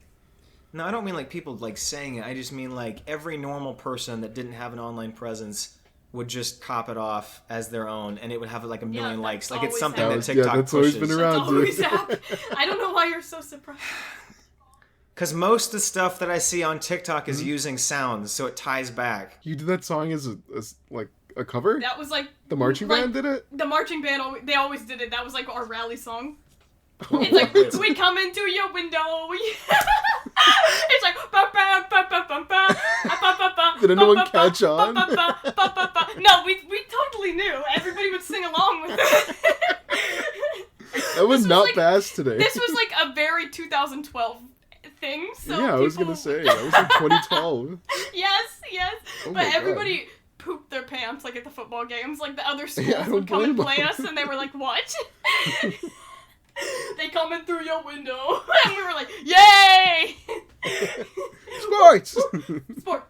No, I don't mean like people like saying it. I just mean like every normal person that didn't have an online presence would just cop it off as their own, and it would have like a million that's likes. Like it's always something happened. that Yeah, TikTok that's always pushes. been That's around, always dude. happened. I don't know why you're so surprised. Because most of the stuff that I see on TikTok Mm-hmm. is using sounds, so it ties back. You did that song as like a cover? That was like The marching like, band did it? The marching band, they always did it. That was like our rally song. It's like, we come into your window. It's like, ba ba ba ba ba ba ba ba ba. Did anyone ba, ba, catch ba, on? ba, ba, ba, ba, ba. No, we totally knew. Everybody would sing along with it. That was was not like- fast today. This was like a very 2012 thing. So yeah, I was people- gonna say, that was like 2012. Yes. Oh But my God. everybody pooped their pants like at the football games. Like the other schools Yeah, I don't would come and blame play them. us, and they were like, "What?" They come in through your window, and we were like, "Yay!" Sports!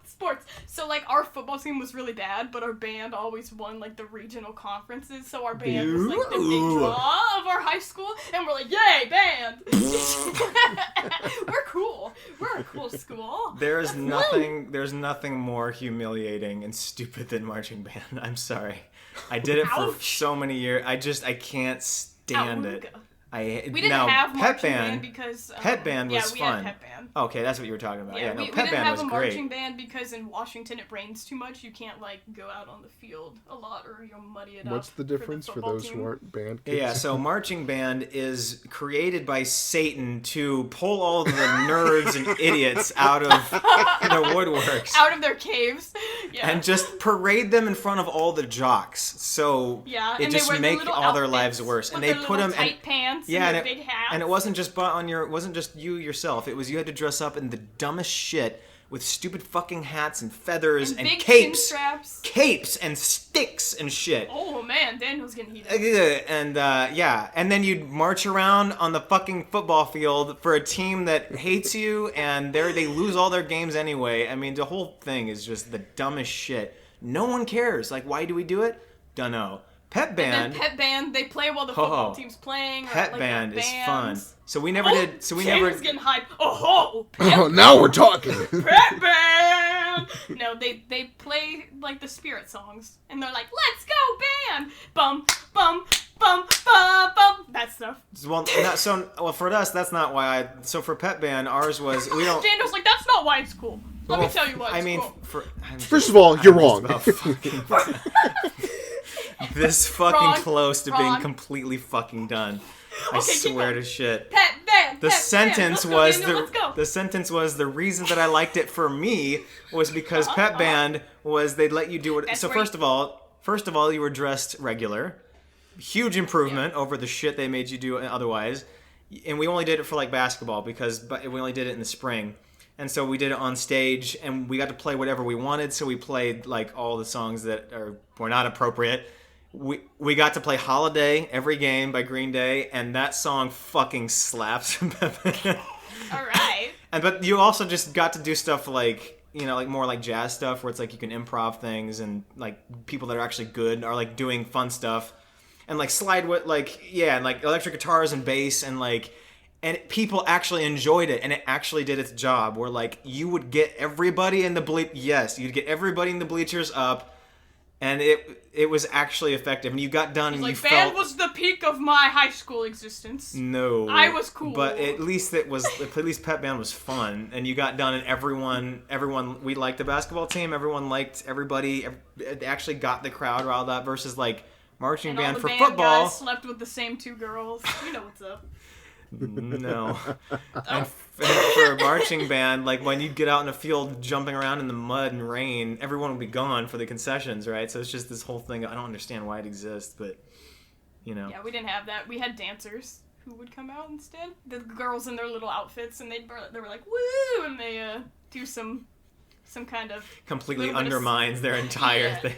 Sports. So like our football team was really bad, but our band always won like the regional conferences. So our band was like the big draw of our high school, and we're like, "Yay, band!" We're cool. We're a cool school. There's nothing more humiliating and stupid than marching band. I'm sorry. I did it for Ouch. so many years. I can't stand it. Auga. We didn't have marching band because Pep Band was we fun. had Pep Band. Okay, that's what you were talking about. Yeah, we Pep didn't Band have was a great. marching band because in Washington it rains too much. You can't like go out on the field a lot or you'll muddy it up. What's the difference for those who aren't band kids? Yeah, so marching band is created by Satan to pull all the nerds and idiots out of the woodworks. Out of their caves. Yeah. And just parade them in front of all the jocks. So yeah, it and just they make little all their outfits lives worse. And with they their put little them tight pants yeah, and and their big hats. And it wasn't just it wasn't just you yourself. It was you had to dress up in the dumbest shit with stupid fucking hats and feathers and big capes. chin straps. Capes and sticks and shit. Oh man, Daniel's getting heated. And then you'd march around on the fucking football field for a team that hates you, and they lose all their games anyway. I mean, the whole thing is just the dumbest shit. No one cares. Like, why do we do it? Dunno. Pep Band. And then Pep Band, they play while the football team's playing. Pep or, like, Band is fun. So we never did. So we Daniel's never. getting hyped. Pep Oh, now we're talking. Pep Band. No, they play like the spirit songs, and they're like, "Let's go, band!" Bum bum bum bum bum. That stuff. Well, for us, that's not why. So for Pep Band, ours was we don't. Daniel's like, "That's not why it's cool." Let me tell you why it's cool. First of all, you're wrong. This fucking Wrong. close to Wrong. being completely fucking done. I swear to shit. Pep Band. The Pep sentence Band. was Daniel, let's go. the sentence was the reason that I liked it for me was because Pep Band was they'd let you do it. That's So right. first of all, you were dressed regular. Huge improvement over the shit they made you do otherwise. And we only did it for like basketball but we only did it in the spring. And so we did it on stage and we got to play whatever we wanted. So we played like all the songs that were not appropriate. We got to play Holiday every game by Green Day, and that song fucking slaps. All right. But you also just got to do stuff like, like more like jazz stuff where it's like you can improv things and like people that are actually good are like doing fun stuff. And like slide with and like electric guitars and bass and like, and people actually enjoyed it and it actually did its job where like you would get everybody in the you'd get everybody in the bleachers up. And it was actually effective. And you got done and you felt... band was the peak of my high school existence. No. I was cool. But at least Pep Band was fun. And you got done and everyone, we liked the basketball team. Everyone liked everybody. It actually got the crowd riled up versus like marching and band all the for band football. Guys slept with the same two girls. You know what's up. No. And for a marching band, like when you'd get out in a field jumping around in the mud and rain, everyone would be gone for the concessions, right? So it's just this whole thing. I don't understand why it exists, but Yeah, we didn't have that. We had dancers who would come out instead. The girls in their little outfits, and they were like woo, and they do some kind of completely undermines their entire thing.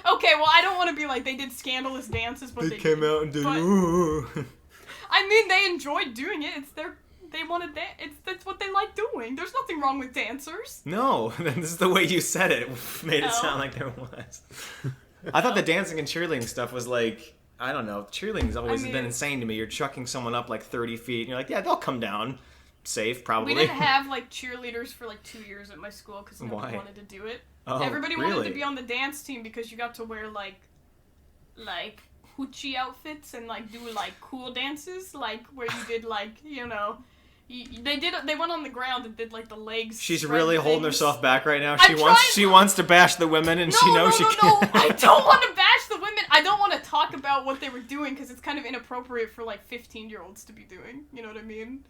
Okay, well I don't want to be like they did scandalous dances, but they came out and did ooh. I mean, they enjoyed doing it. They wanted that. That's what they like doing. There's nothing wrong with dancers. No, this is the way you said it. Made it sound like there was. I thought the dancing and cheerleading stuff was like, I don't know. Cheerleading's always been insane to me. You're chucking someone up like 30 feet, and you're like, yeah, they'll come down safe, probably. We didn't have like cheerleaders for like 2 years at my school because nobody wanted to do it. Oh, everybody really? wanted to be on the dance team because you got to wear like hoochie outfits and like do like cool dances, like where you did like they went on the ground and did like the legs. She's really holding herself back right now. She I'm wants to bash the women and she knows she can't. No, I don't want to bash the women. I don't want to talk about what they were doing because it's kind of inappropriate for like 15-year-olds to be doing. You know what I mean?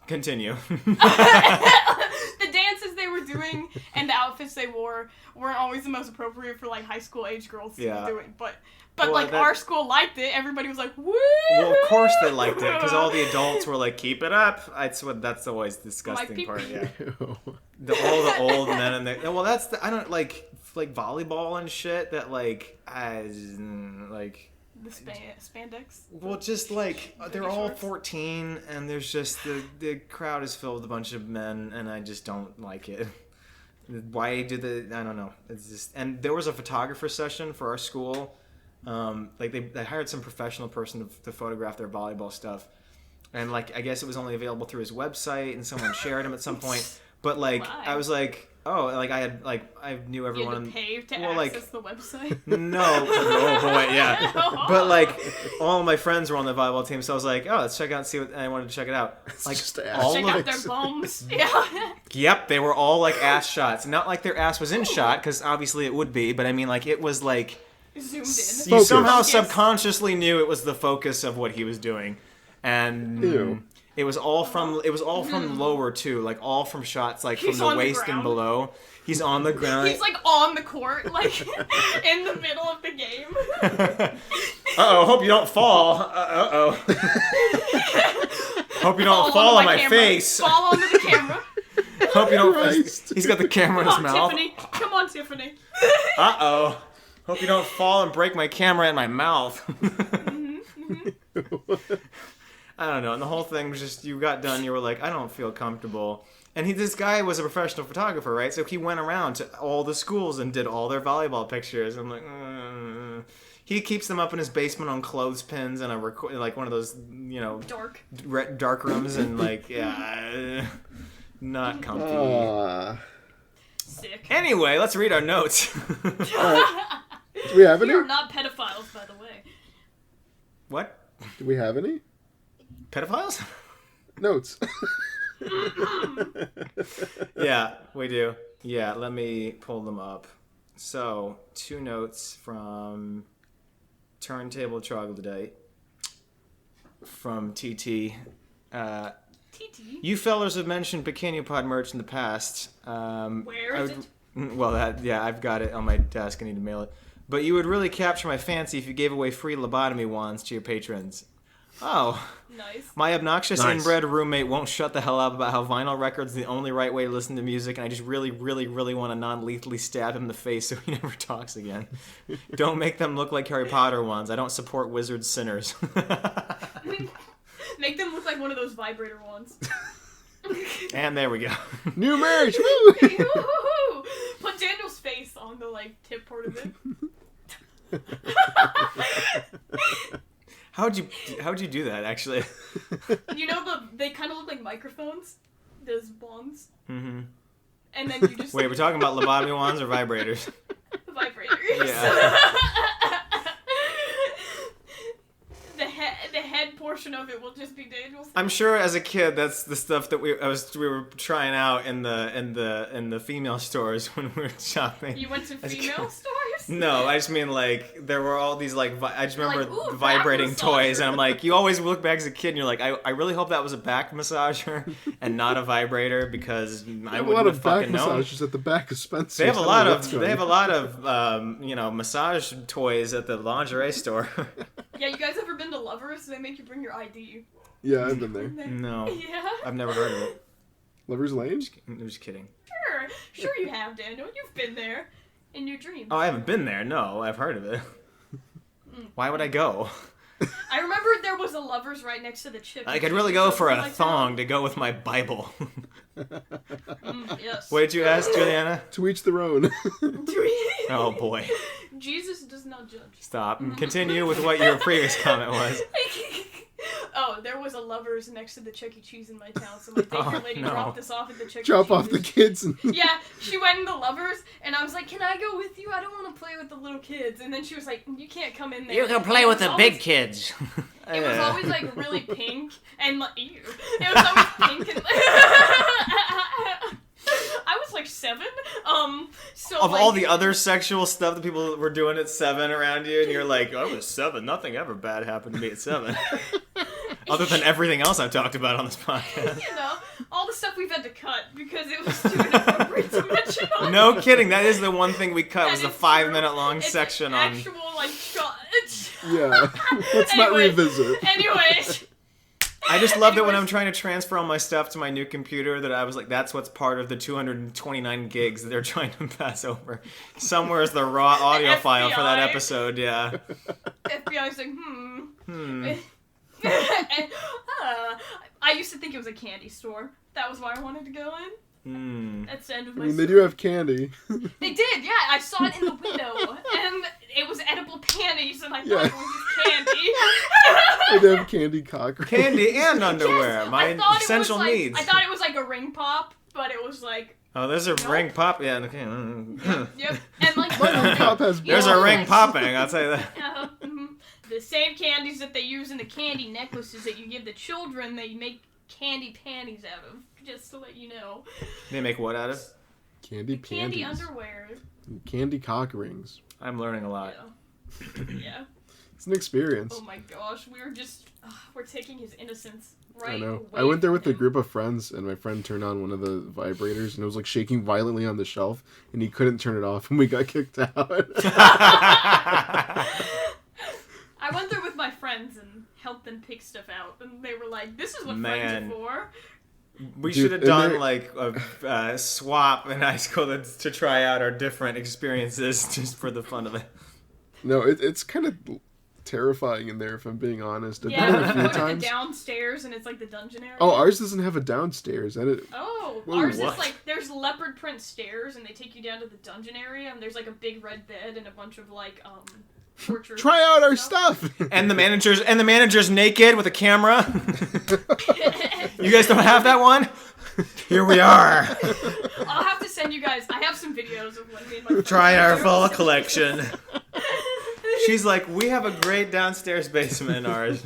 Continue. The dances they were doing and the outfits they wore weren't always the most appropriate for like high school age girls to be doing. But our school liked it. Everybody was like, woo! Well, of course they liked it because all the adults were like, keep it up. That's always the disgusting part. Yeah. All the old men and I don't like volleyball and shit that like the spandex. Well, just like they're all shorts. 14 and there's just the crowd is filled with a bunch of men and I just don't like it. Why do I don't know. It's just, and there was a photographer session for our school. They hired some professional person to photograph their volleyball stuff. And like I guess it was only available through his website and someone shared him at some point. But like I was like, oh, like I knew You everyone. had to pay to well, access the website. No, oh boy, yeah. But like all my friends were on the volleyball team, so I was like, oh, let's check out and see what. And I wanted to check it out. Like just ass all Check of out it. their bums. Yeah. Yep, they were all like ass shots. Not like their ass was in shot, because obviously it would be. But I mean, like it was like Zoomed in. you somehow Focus. subconsciously knew it was the focus of what he was doing, and Ew. it was all from lower too, like all from shots like He's from on the the waist and ground. below. He's on the ground. He's like on the court, like in the middle of the game. Uh-oh, hope you don't fall. Uh-oh. Hope you don't fall on my camera. face. Fall onto the camera. Hope you don't. Christ. He's got the camera in his Come on, mouth. Tiffany. Come on, Tiffany. Uh-oh. Hope you don't fall and break my camera in my mouth. I don't know. And the whole thing was just, you got done, you were like, I don't feel comfortable. And this guy was a professional photographer, right? So he went around to all the schools and did all their volleyball pictures. I'm like, He keeps them up in his basement on clothespins and like one of those, dark rooms, and like, yeah, not comfy. Sick. Anyway, let's read our notes. Do we have any? We are not pedophiles, by the way. What? Do we have any? Pedophiles? Notes. Yeah, we do. Yeah, let me pull them up. So, 2 notes from Turntable Troglodyte from TT. TT. You fellers have mentioned Pequeno Pod merch in the past. Where is it? Well, I've got it on my desk. I need to mail it. But you would really capture my fancy if you gave away free lobotomy wands to your patrons. Oh. Nice. My obnoxious Nice. inbred roommate won't shut the hell up about how vinyl records are the only right way to listen to music, and I just really, really, really want to non-lethally stab him in the face so he never talks again. Don't make them look like Harry Potter ones. I don't support wizard sinners. Make them look like one of those vibrator ones. And there we go. New merch! Woo! Yoo-hoo-hoo. Put Daniel's face on the tip part of it. How'd you do that, actually? They kind of look like microphones. Those wands. Mm-hmm. And then you just Wait, we're talking about lobotomy wands or vibrators? vibrators. Yeah. The head portion of it will just be Daniel's. I'm sure as a kid that's the stuff that we were trying out in the female stores when we were shopping. You went to as a female kid. stores? No, I just mean like there were all these I just remember like, ooh, vibrating back toys, massager. and I'm like, you always look back as a kid and you're like, I really hope that was a back massager and not a vibrator, because I a lot wouldn't have of back fucking known. massages at the back of Spencer's. They have a I lot don't know of what's going massage toys at the lingerie store. Yeah, you guys ever been to Lovers? They make you bring your ID. Yeah, I've been there. No, Yeah. I've never heard of it. Lover's Lane? I'm just kidding. Sure you have, Daniel. You've been there in your dreams. Oh, I haven't been there. No, I've heard of it. Why would I go? I remember there was a Lovers right next to the chip. I could really go for a Like thong to go with my Bible. Yes. What did you ask, Juliana? To each their own. Oh boy. Jesus does not judge. Stop. Continue with what your previous comment was. Oh, there was a Lovers next to the Chuck E. Cheese in my town, so my daycare lady no. dropped us off at the Chuck E. Drop off the Cheese's. kids and Yeah, she went in the Lovers, and I was like, "Can I go with you? I don't want to play with the little kids." And then she was like, "You can't come in there." You can play And with it the was big always- kids. It was Yeah. always like really pink and like, ew. It was always pink and. I was like 7. So Of like, all the other sexual stuff that people were doing at 7 around you, and you're like, I was 7. Nothing ever bad happened to me at 7. Other than everything else I've talked about on this podcast. all the stuff we've had to cut because it was too inappropriate to mention. On No kidding. That is the one thing we cut, That was the is 5-minute true. long It's section on... actual like shot. yeah. Let's not Anyway. revisit. Anyways. I just loved it when Anyways. I'm trying to transfer all my stuff to my new computer, that I was like, that's what's part of the 229 gigs that they're trying to pass over. Somewhere is the raw audio file for that FBI. episode, yeah. FBI's like, And, I used to think it was a candy store. That was why I wanted to go in. That's the end of I my mean, they story. do have candy. They did, yeah. I saw it in the window, and it was edible panties, and I thought Yeah. it was just candy. They have candy cock. Candy and underwear, Yes, my I thought it essential was like, needs. I thought it was like a ring pop, but it was like Oh, there's a ring pop. Yeah. Okay. Yep. And like Pop has There's a ring popping. I'll tell you that. the same candies that they use in the candy necklaces that you give the children, they make candy panties out of. Just to let you know. They make what out of? Candy Candy panties. underwear. Candy cock rings. I'm learning a lot. Yeah. It's an experience. Oh my gosh, we're taking his innocence right I know. away I went there with from a him. group of friends, and my friend turned on one of the vibrators, and it was like shaking violently on the shelf, and he couldn't turn it off, and we got kicked out. I went there with my friends and helped them pick stuff out, and they were like, "This is what Man. friends are for." We Dude, should have and done there- like a swap in high school to try out our different experiences just for the fun of it. No, it's kind of terrifying in there, if I'm being honest. I've Yeah, been there you a few go to the times. downstairs, and it's like the dungeon area. Oh, ours doesn't have a downstairs. Oh, Whoa, ours what? is like, there's leopard print stairs, and they take you down to the dungeon area, and there's like a big red bed and a bunch of like, torture. Try out our stuff! And the manager's naked with a camera. You guys don't have that one? Here we are. I'll have to send you guys, I have some videos of when me and my friends Try went our there. fall collection. She's like, we have a great downstairs basement in ours.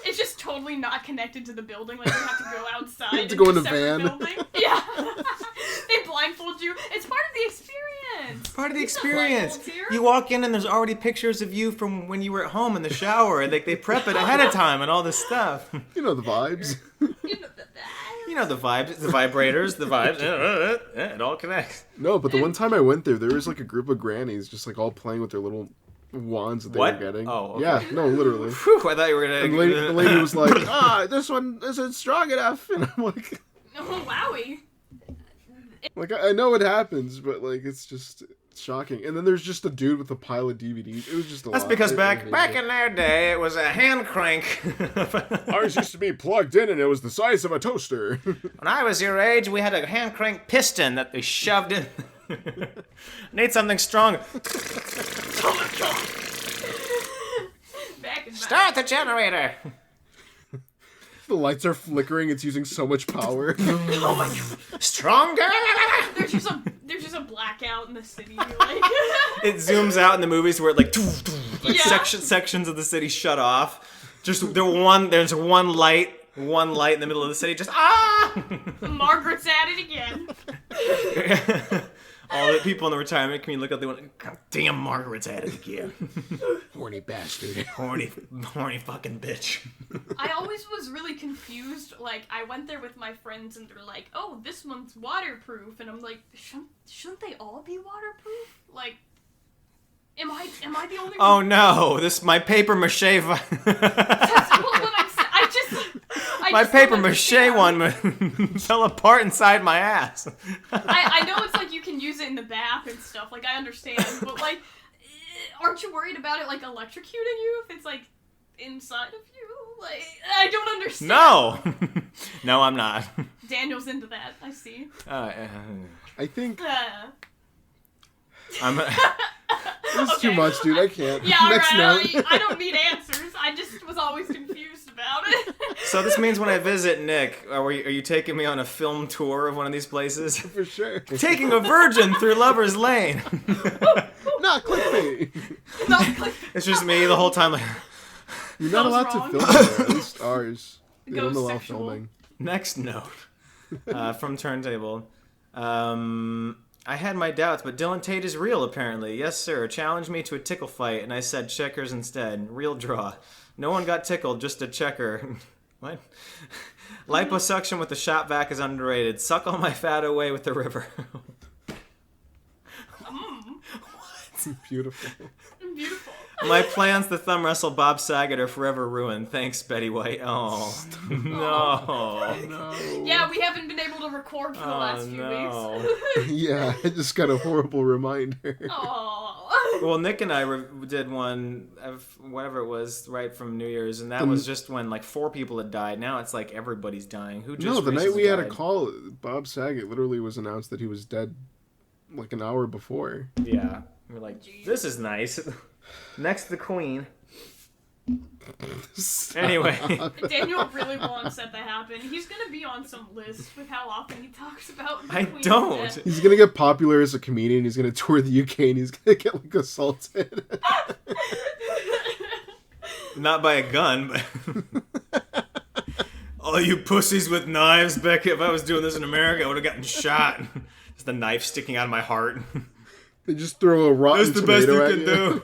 It's just totally not connected to the building. Like, you have to go outside. You have to go in a separate van. Building. Yeah. They blindfold you. It's part of the experience. Part of the It's not experience. blindfolds here. You walk in and there's already pictures of you from when you were at home in the shower. And they prep it ahead of time and all this stuff. You know the vibes. You know the vibes, the vibrators, the vibes. It all connects. No, but the one time I went there was like a group of grannies just like all playing with their little wands that they What? were getting. Oh, okay. Yeah, no, literally. Whew, I thought you were And gonna. the lady was like, this one isn't strong enough. And I'm like, Oh, wowie. I know it happens, but like it's just shocking. And then there's just a dude with a pile of DVDs. It was just a That's lot. because I back hated in it. their day, it was a hand crank. Ours used to be plugged in and it was the size of a toaster. When I was your age, we had a hand crank piston that they shoved in. Need something strong. Back in my... Start the generator. The lights are flickering. It's using so much power. Stronger. There's just a blackout in the city. Like... It zooms out in the movies where like Yeah. sections of the city shut off. Just there's one light in the middle of the city. Just Margaret's at it again. All the people in the retirement community look up. They went, God damn, Margaret's at it again. Horny bastard. horny fucking bitch. I always was really confused. Like, I went there with my friends, and they're like, "Oh, this one's waterproof," and I'm like, "Shouldn't they all be waterproof? Like, am I the only?" Oh no, my paper mache. That's what I'm saying. I My just paper don't mache understand. one fell apart inside my ass. I know it's like you can use it in the bath and stuff. Like, I understand, but like, aren't you worried about it like electrocuting you if it's like inside of you? Like, I don't understand. No, no, I'm not. Daniel's into that. I see. I think I'm. this is too Okay. much, dude. I can't. Yeah, Next alright. note. I don't need answers. I just was always confused about it. So this means when I visit Nick, are you taking me on a film tour of one of these places? For sure. Taking a virgin through Lover's Lane. Not clickbait. Not like It's just me the whole time. Like, You're not allowed wrong. to film there. At least ours. They Goes don't allow sexual. filming. next note from Turntable. I had my doubts, but Dylan Tate is real, apparently. Yes, sir. Challenged me to a tickle fight, and I said checkers instead. Real draw. No one got tickled, just a checker. What? Liposuction with the shop vac is underrated. Suck all my fat away with the river. Beautiful. beautiful. My plans to thumb wrestle Bob Saget are forever ruined. Thanks, Betty White. Oh, no. No. Yeah, we haven't been able to record for the last few weeks. Yeah, I just got a horrible reminder. Oh. Well, Nick and I did one of whatever it was right from New Year's, and that was just when like 4 people had died. Now it's like everybody's dying. Who just No, the night recently we had a died? call, Bob Saget literally was announced that he was dead like an hour before. Yeah, we're like, this is nice. Next, the Queen. Anyway. Daniel really wants that to happen. He's gonna be on some list with how often he talks about I Queen's don't. death. He's gonna get popular as a comedian. He's gonna tour the UK and he's gonna get like assaulted. Not by a gun, but... All you pussies with knives, Becky. If I was doing this in America, I would have gotten shot. Just the knife sticking out of my heart. They just throw a rotten That's the best tomato you at can do.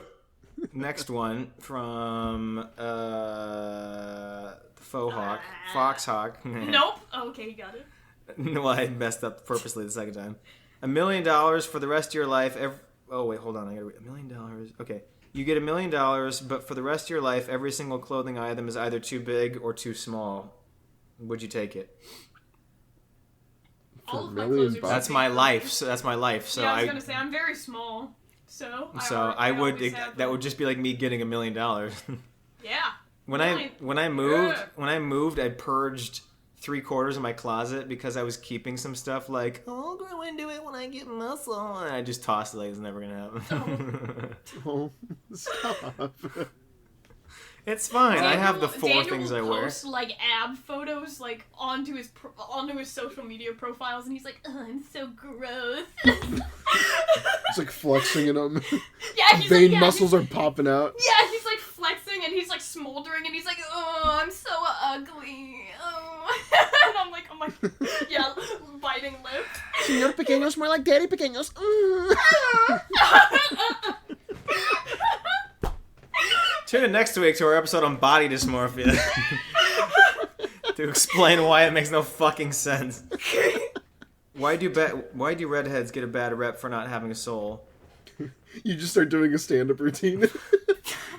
Next one from Foxhawk. Nope. Oh, okay, you got it. Well, I messed up purposely the second time. $1 million for the rest of your life. Oh wait, hold on. I gotta read $1 million. Okay, you get $1 million, but for the rest of your life, every single clothing item is either too big or too small. Would you take it? All of $1 my million clothes are bucks? That's my life. So that's my life. So yeah, I was gonna say I'm very small, so I would. always have That would just be like me getting $1 million. Yeah. When I moved, I purged 3/4 of my closet because I was keeping some stuff like, I'll grow into it when I get muscle, and I just tossed it like it's never gonna happen. Oh, stop. It's fine. I have the four Daniel things I will wear. post like ab photos like onto his social media profiles, and he's like, "Oh, I'm so gross." It's like flexing in them. Yeah, he's Vein like, muscles are popping out. Yeah, he's like flexing, and he's like smoldering, and he's like, "Oh, I'm so ugly." Oh, and I'm like, "Oh my," yeah, biting lip. Señor Pequeños, more like Daddy Pequeños. Tune in next week to our episode on body dysmorphia to explain why it makes no fucking sense. Why do redheads get a bad rep for not having a soul? You just start doing a stand-up routine.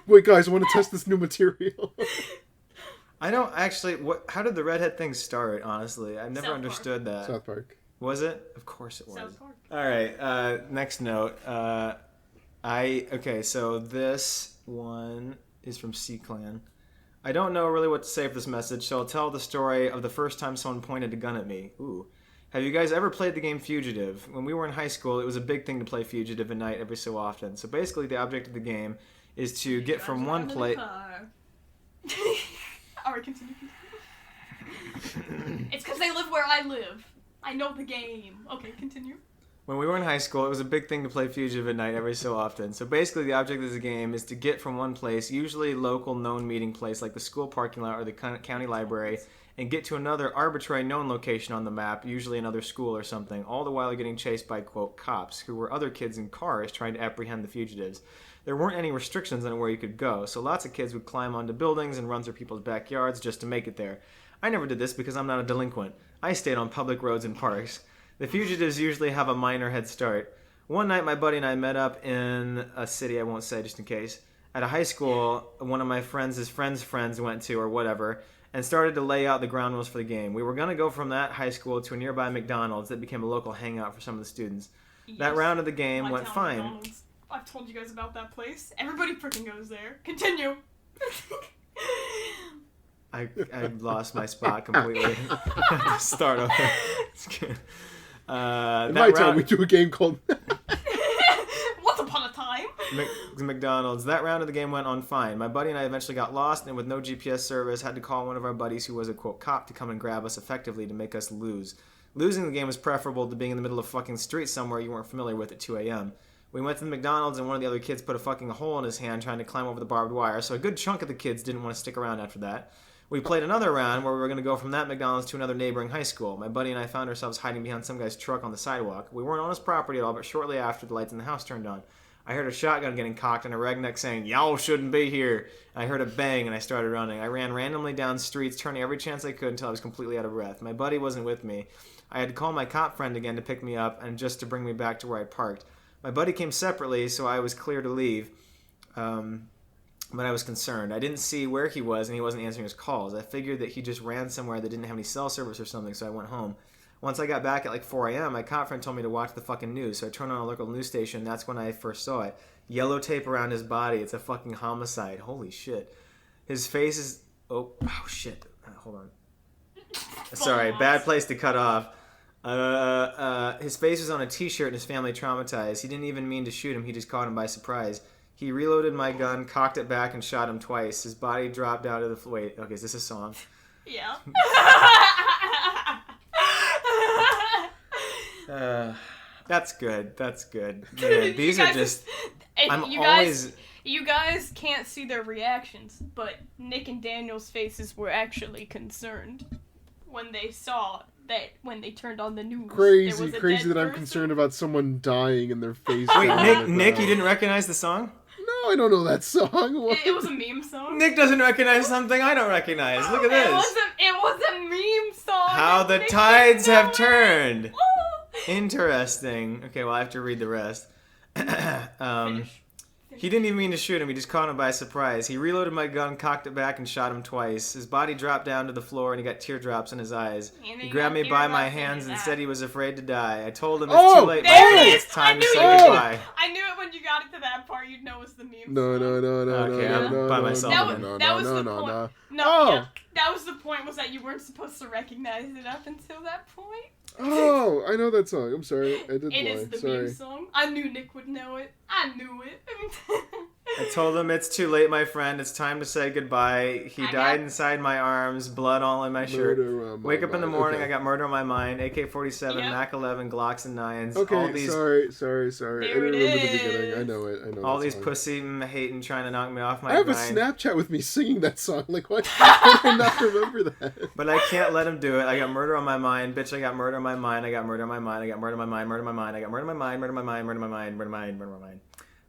Wait, guys, I want to test this new material. I don't actually. How did the redhead thing start? Honestly, I've never South understood that. South Park. Was it? Of course it was. South Park. All right. Next note. So this one is from C-Clan. I don't know really what to say for this message, so I'll tell the story of the first time someone pointed a gun at me. Ooh. Have you guys ever played the game Fugitive? When we were in high school, it was a big thing to play Fugitive at night every so often. So basically, the object of the game is to get from one place. Alright, continue. It's because they live where I live. I know the game. Okay, continue. When we were in high school, it was a big thing to play Fugitive at night every so often. So basically, the object of the game is to get from one place, usually a local known meeting place like the school parking lot or the county library, and get to another arbitrary known location on the map, usually another school or something, all the while getting chased by, quote, cops, who were other kids in cars trying to apprehend the fugitives. There weren't any restrictions on where you could go, so lots of kids would climb onto buildings and run through people's backyards just to make it there. I never did this because I'm not a delinquent. I stayed on public roads and parks. The fugitives usually have a minor head start. One night, my buddy and I met up in a city I won't say just in case, at a high school one of my friends' friends went to or whatever, and started to lay out the ground rules for the game. We were going to go from that high school to a nearby McDonald's that became a local hangout for some of the students. Yes. That round of the game went town fine. McDonald's. I've told you guys about that place. Everybody freaking goes there. Continue. I lost my spot completely. Start over. In my town, we do a game called... Once upon a time. McDonald's. That round of the game went on fine. My buddy and I eventually got lost, and with no GPS service, had to call one of our buddies who was a, quote, cop to come and grab us effectively to make us lose. Losing the game was preferable to being in the middle of fucking street somewhere you weren't familiar with at 2 a.m. We went to the McDonald's, and one of the other kids put a fucking hole in his hand trying to climb over the barbed wire, so a good chunk of the kids didn't want to stick around after that. We played another round where we were going to go from that McDonald's to another neighboring high school. My buddy and I found ourselves hiding behind some guy's truck on the sidewalk. We weren't on his property at all, but shortly after, the lights in the house turned on. I heard a shotgun getting cocked and a redneck saying, "Y'all shouldn't be here." I heard a bang and I started running. I ran randomly down streets, turning every chance I could until I was completely out of breath. My buddy wasn't with me. I had to call my cop friend again to pick me up and just to bring me back to where I parked. My buddy came separately, so I was clear to leave. But I was concerned. I didn't see where he was, and he wasn't answering his calls. I figured that he just ran somewhere that didn't have any cell service or something, so I went home. Once I got back at like 4 a.m., my cop friend told me to watch the fucking news, so I turned on a local news station. That's when I first saw it. Yellow tape around his body. It's a fucking homicide. Holy shit. His face is... Oh shit. Hold on. Sorry, bad place to cut off. His face was on a t-shirt and his family traumatized. He didn't even mean to shoot him. He just caught him by surprise. He reloaded my gun, cocked it back, and shot him twice. His body dropped out of the... Wait, okay, is this a song? Yeah. That's good. Man, these are just... You guys can't see their reactions, but Nick and Daniel's faces were actually concerned when they saw that when they turned on the news. Crazy that I'm concerned about someone dying in their face. Wait, Nick, you didn't recognize the song? No, I don't know that song. It was a meme song. Nick doesn't recognize something I don't recognize. Look at this. It was a meme song. How the tides have turned. Interesting. Okay, well, I have to read the rest. He didn't even mean to shoot him. He just caught him by surprise. He reloaded my gun, cocked it back, and shot him twice. His body dropped down to the floor, and he got teardrops in his eyes. He grabbed me by my hands and said he was afraid to die. I told him it's too late. It's time to say goodbye. I knew it when you got it to that part. You'd know it's the meme. No. Okay, I'm by myself. That was the point. Yeah, that was the point. Was that you weren't supposed to recognize it up until that point. Oh, I know that song. I'm sorry. I did lie. It is the meme song. I knew Nick would know it. I knew it. I told him it's too late, my friend. It's time to say goodbye. He died inside my arms, blood all in my shirt. Wake up in the morning, I got murder on my mind. AK-47, Mac 11, Glocks and 9s. Okay, all these, sorry. I didn't remember the beginning. I know it. All these pussy hating trying to knock me off my I have grind. a Snapchat with me singing that song. Like, why did I not remember that? But I can't let him do it. I got murder on my mind. Bitch, I got murder on my mind. I got murder on my mind. I got murder on my mind. Murder on my mind. I got murder on my mind. Murder on my mind. Murder on my mind. Murder on my mind. Murder on my mind.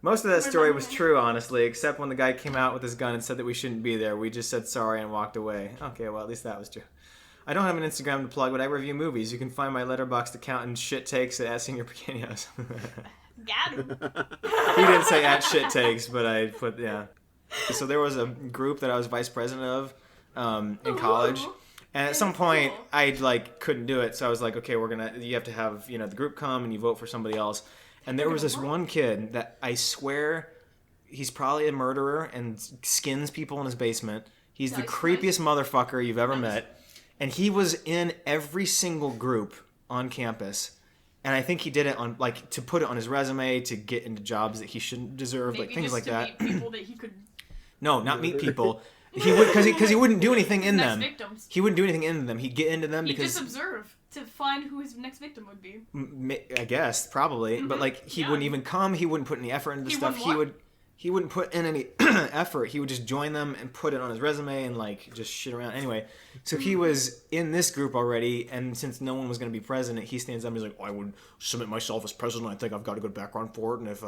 Most of that story was true, honestly, except when the guy came out with his gun and said that we shouldn't be there. We just said sorry and walked away. Okay, well, at least that was true. I don't have an Instagram to plug, but I review movies. You can find my Letterboxd account and shit takes at Señor Pequeños. Got him. He didn't say at shit takes, but I put, yeah. So there was a group that I was vice president of in college. And at some point, I couldn't do it. So I was like, okay, you have to have, the group come and you vote for somebody else. And there was this one kid that I swear he's probably a murderer and skins people in his basement. He's the creepiest motherfucker you've ever met. And he was in every single group on campus. And I think he did it on to put it on his resume to get into jobs that he shouldn't deserve, maybe things like that. Meet people that he could... No, not meet people. He would because he wouldn't do anything in them. Victims. He wouldn't do anything in them. He'd get into them He'd because just observe to find who his next victim would be. I guess probably, but he wouldn't even come. He wouldn't put any effort into the stuff. He wouldn't put in any effort. He would just join them and put it on his resume and just shit around. Anyway, so he was in this group already, and since no one was going to be president, he stands up and he's like, I would submit myself as president. I think I've got a good background for it, and if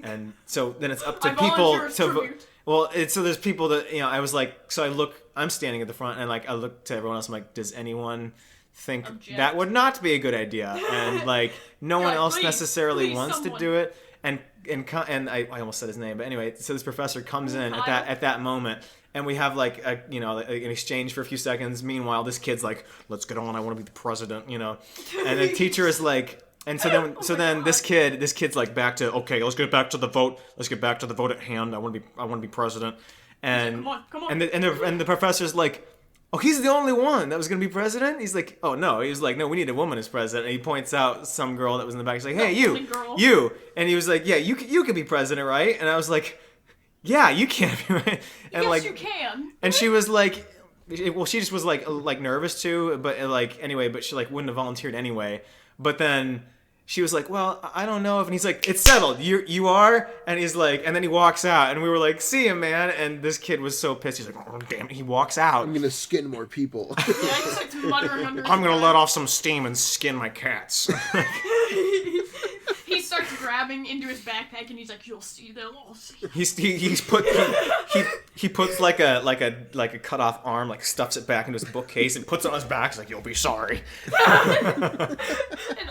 and so then it's up to people to vote. Well, so there's people that I was like, so I'm standing at the front and I look to everyone else. I'm like, does anyone think that would not be a good idea? And no one else necessarily wants to do it. And I almost said his name, but anyway, so this professor comes in at that moment, and we have an exchange for a few seconds. Meanwhile, this kid's like, let's get on. I want to be the president, And the teacher is like. And so then this kid's like back to, okay, let's get back to the vote. Let's get back to the vote at hand. I want to be president. And come on. And the professor's like, oh, he's the only one that was going to be president? He's like, oh no. He was like, no, we need a woman as president. And he points out some girl that was in the back. He's like, hey, you. And he was like, yeah, you could be president, right? And I was like, yeah, you can be, right? And yes, you can. And she was like, well, she just was like nervous too, but anyway, but she wouldn't have volunteered anyway. But then she was like, well, I don't know if, and he's like, it's settled. You are? And he's like, and then he walks out, and we were like, see him, man. And this kid was so pissed. He's like, oh, damn it. He walks out. I'm going to skin more people. Yeah, he's muttering under I'm going to let off some steam and skin my cats. He starts grabbing into his backpack, and he's like, you'll see, they'll all see. He puts like a cut off arm, stuffs it back into his bookcase and puts it on his back. He's like, you'll be sorry. An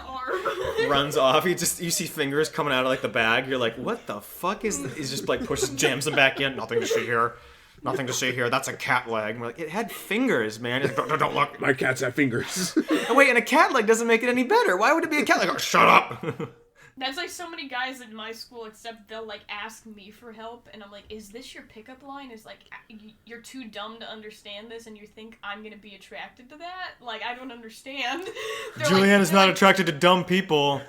arm. Runs off. You see fingers coming out of the bag. You're like, what the fuck is this? He's just pushes, jams them back in. Nothing to see here. Nothing to see here. That's a cat leg. And we're like, it had fingers, man. He's like, don't look. My cats have fingers. And wait, and a cat leg doesn't make it any better. Why would it be a cat leg? Oh, shut up. That's like so many guys in my school, except they'll like ask me for help, and I'm like, is this your pickup line? Is like, you're too dumb to understand this, and you think I'm gonna be attracted to that? Like, I don't understand. Julianna's not attracted to dumb people.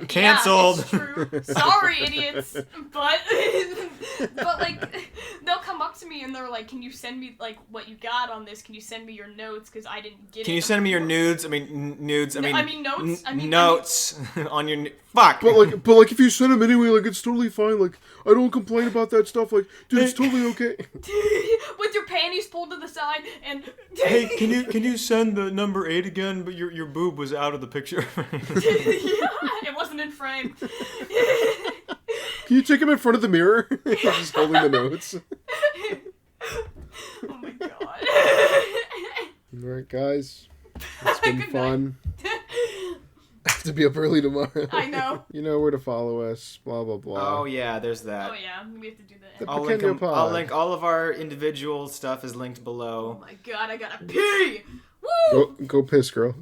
Cancelled. Yeah, it's true. Sorry, idiots. But like, they'll come up to me and they're like, can you send me like what you got on this? Can you send me your notes? Because I didn't get it. Can you send me your nudes? I mean, nudes. I mean notes. Notes on your. Fuck. But like, if you send them anyway, like, it's totally fine. Like, I don't complain about that stuff. Like, dude, it's totally okay. With your panties pulled to the side and. Hey, can you send the number 8 again? But your boob was out of the picture. It wasn't in frame. Can you take him in front of the mirror? Just holding the notes. Oh my god. Alright, guys. It's been Good fun. I have to be up early tomorrow. I know. You know where to follow us, blah, blah, blah. Oh, yeah, there's that. Oh yeah, we have to do that. The I'll Pequeno link, pod. I'll link all of our individual stuff is linked below. Oh my god, I gotta pee! Woo! Go piss, girl.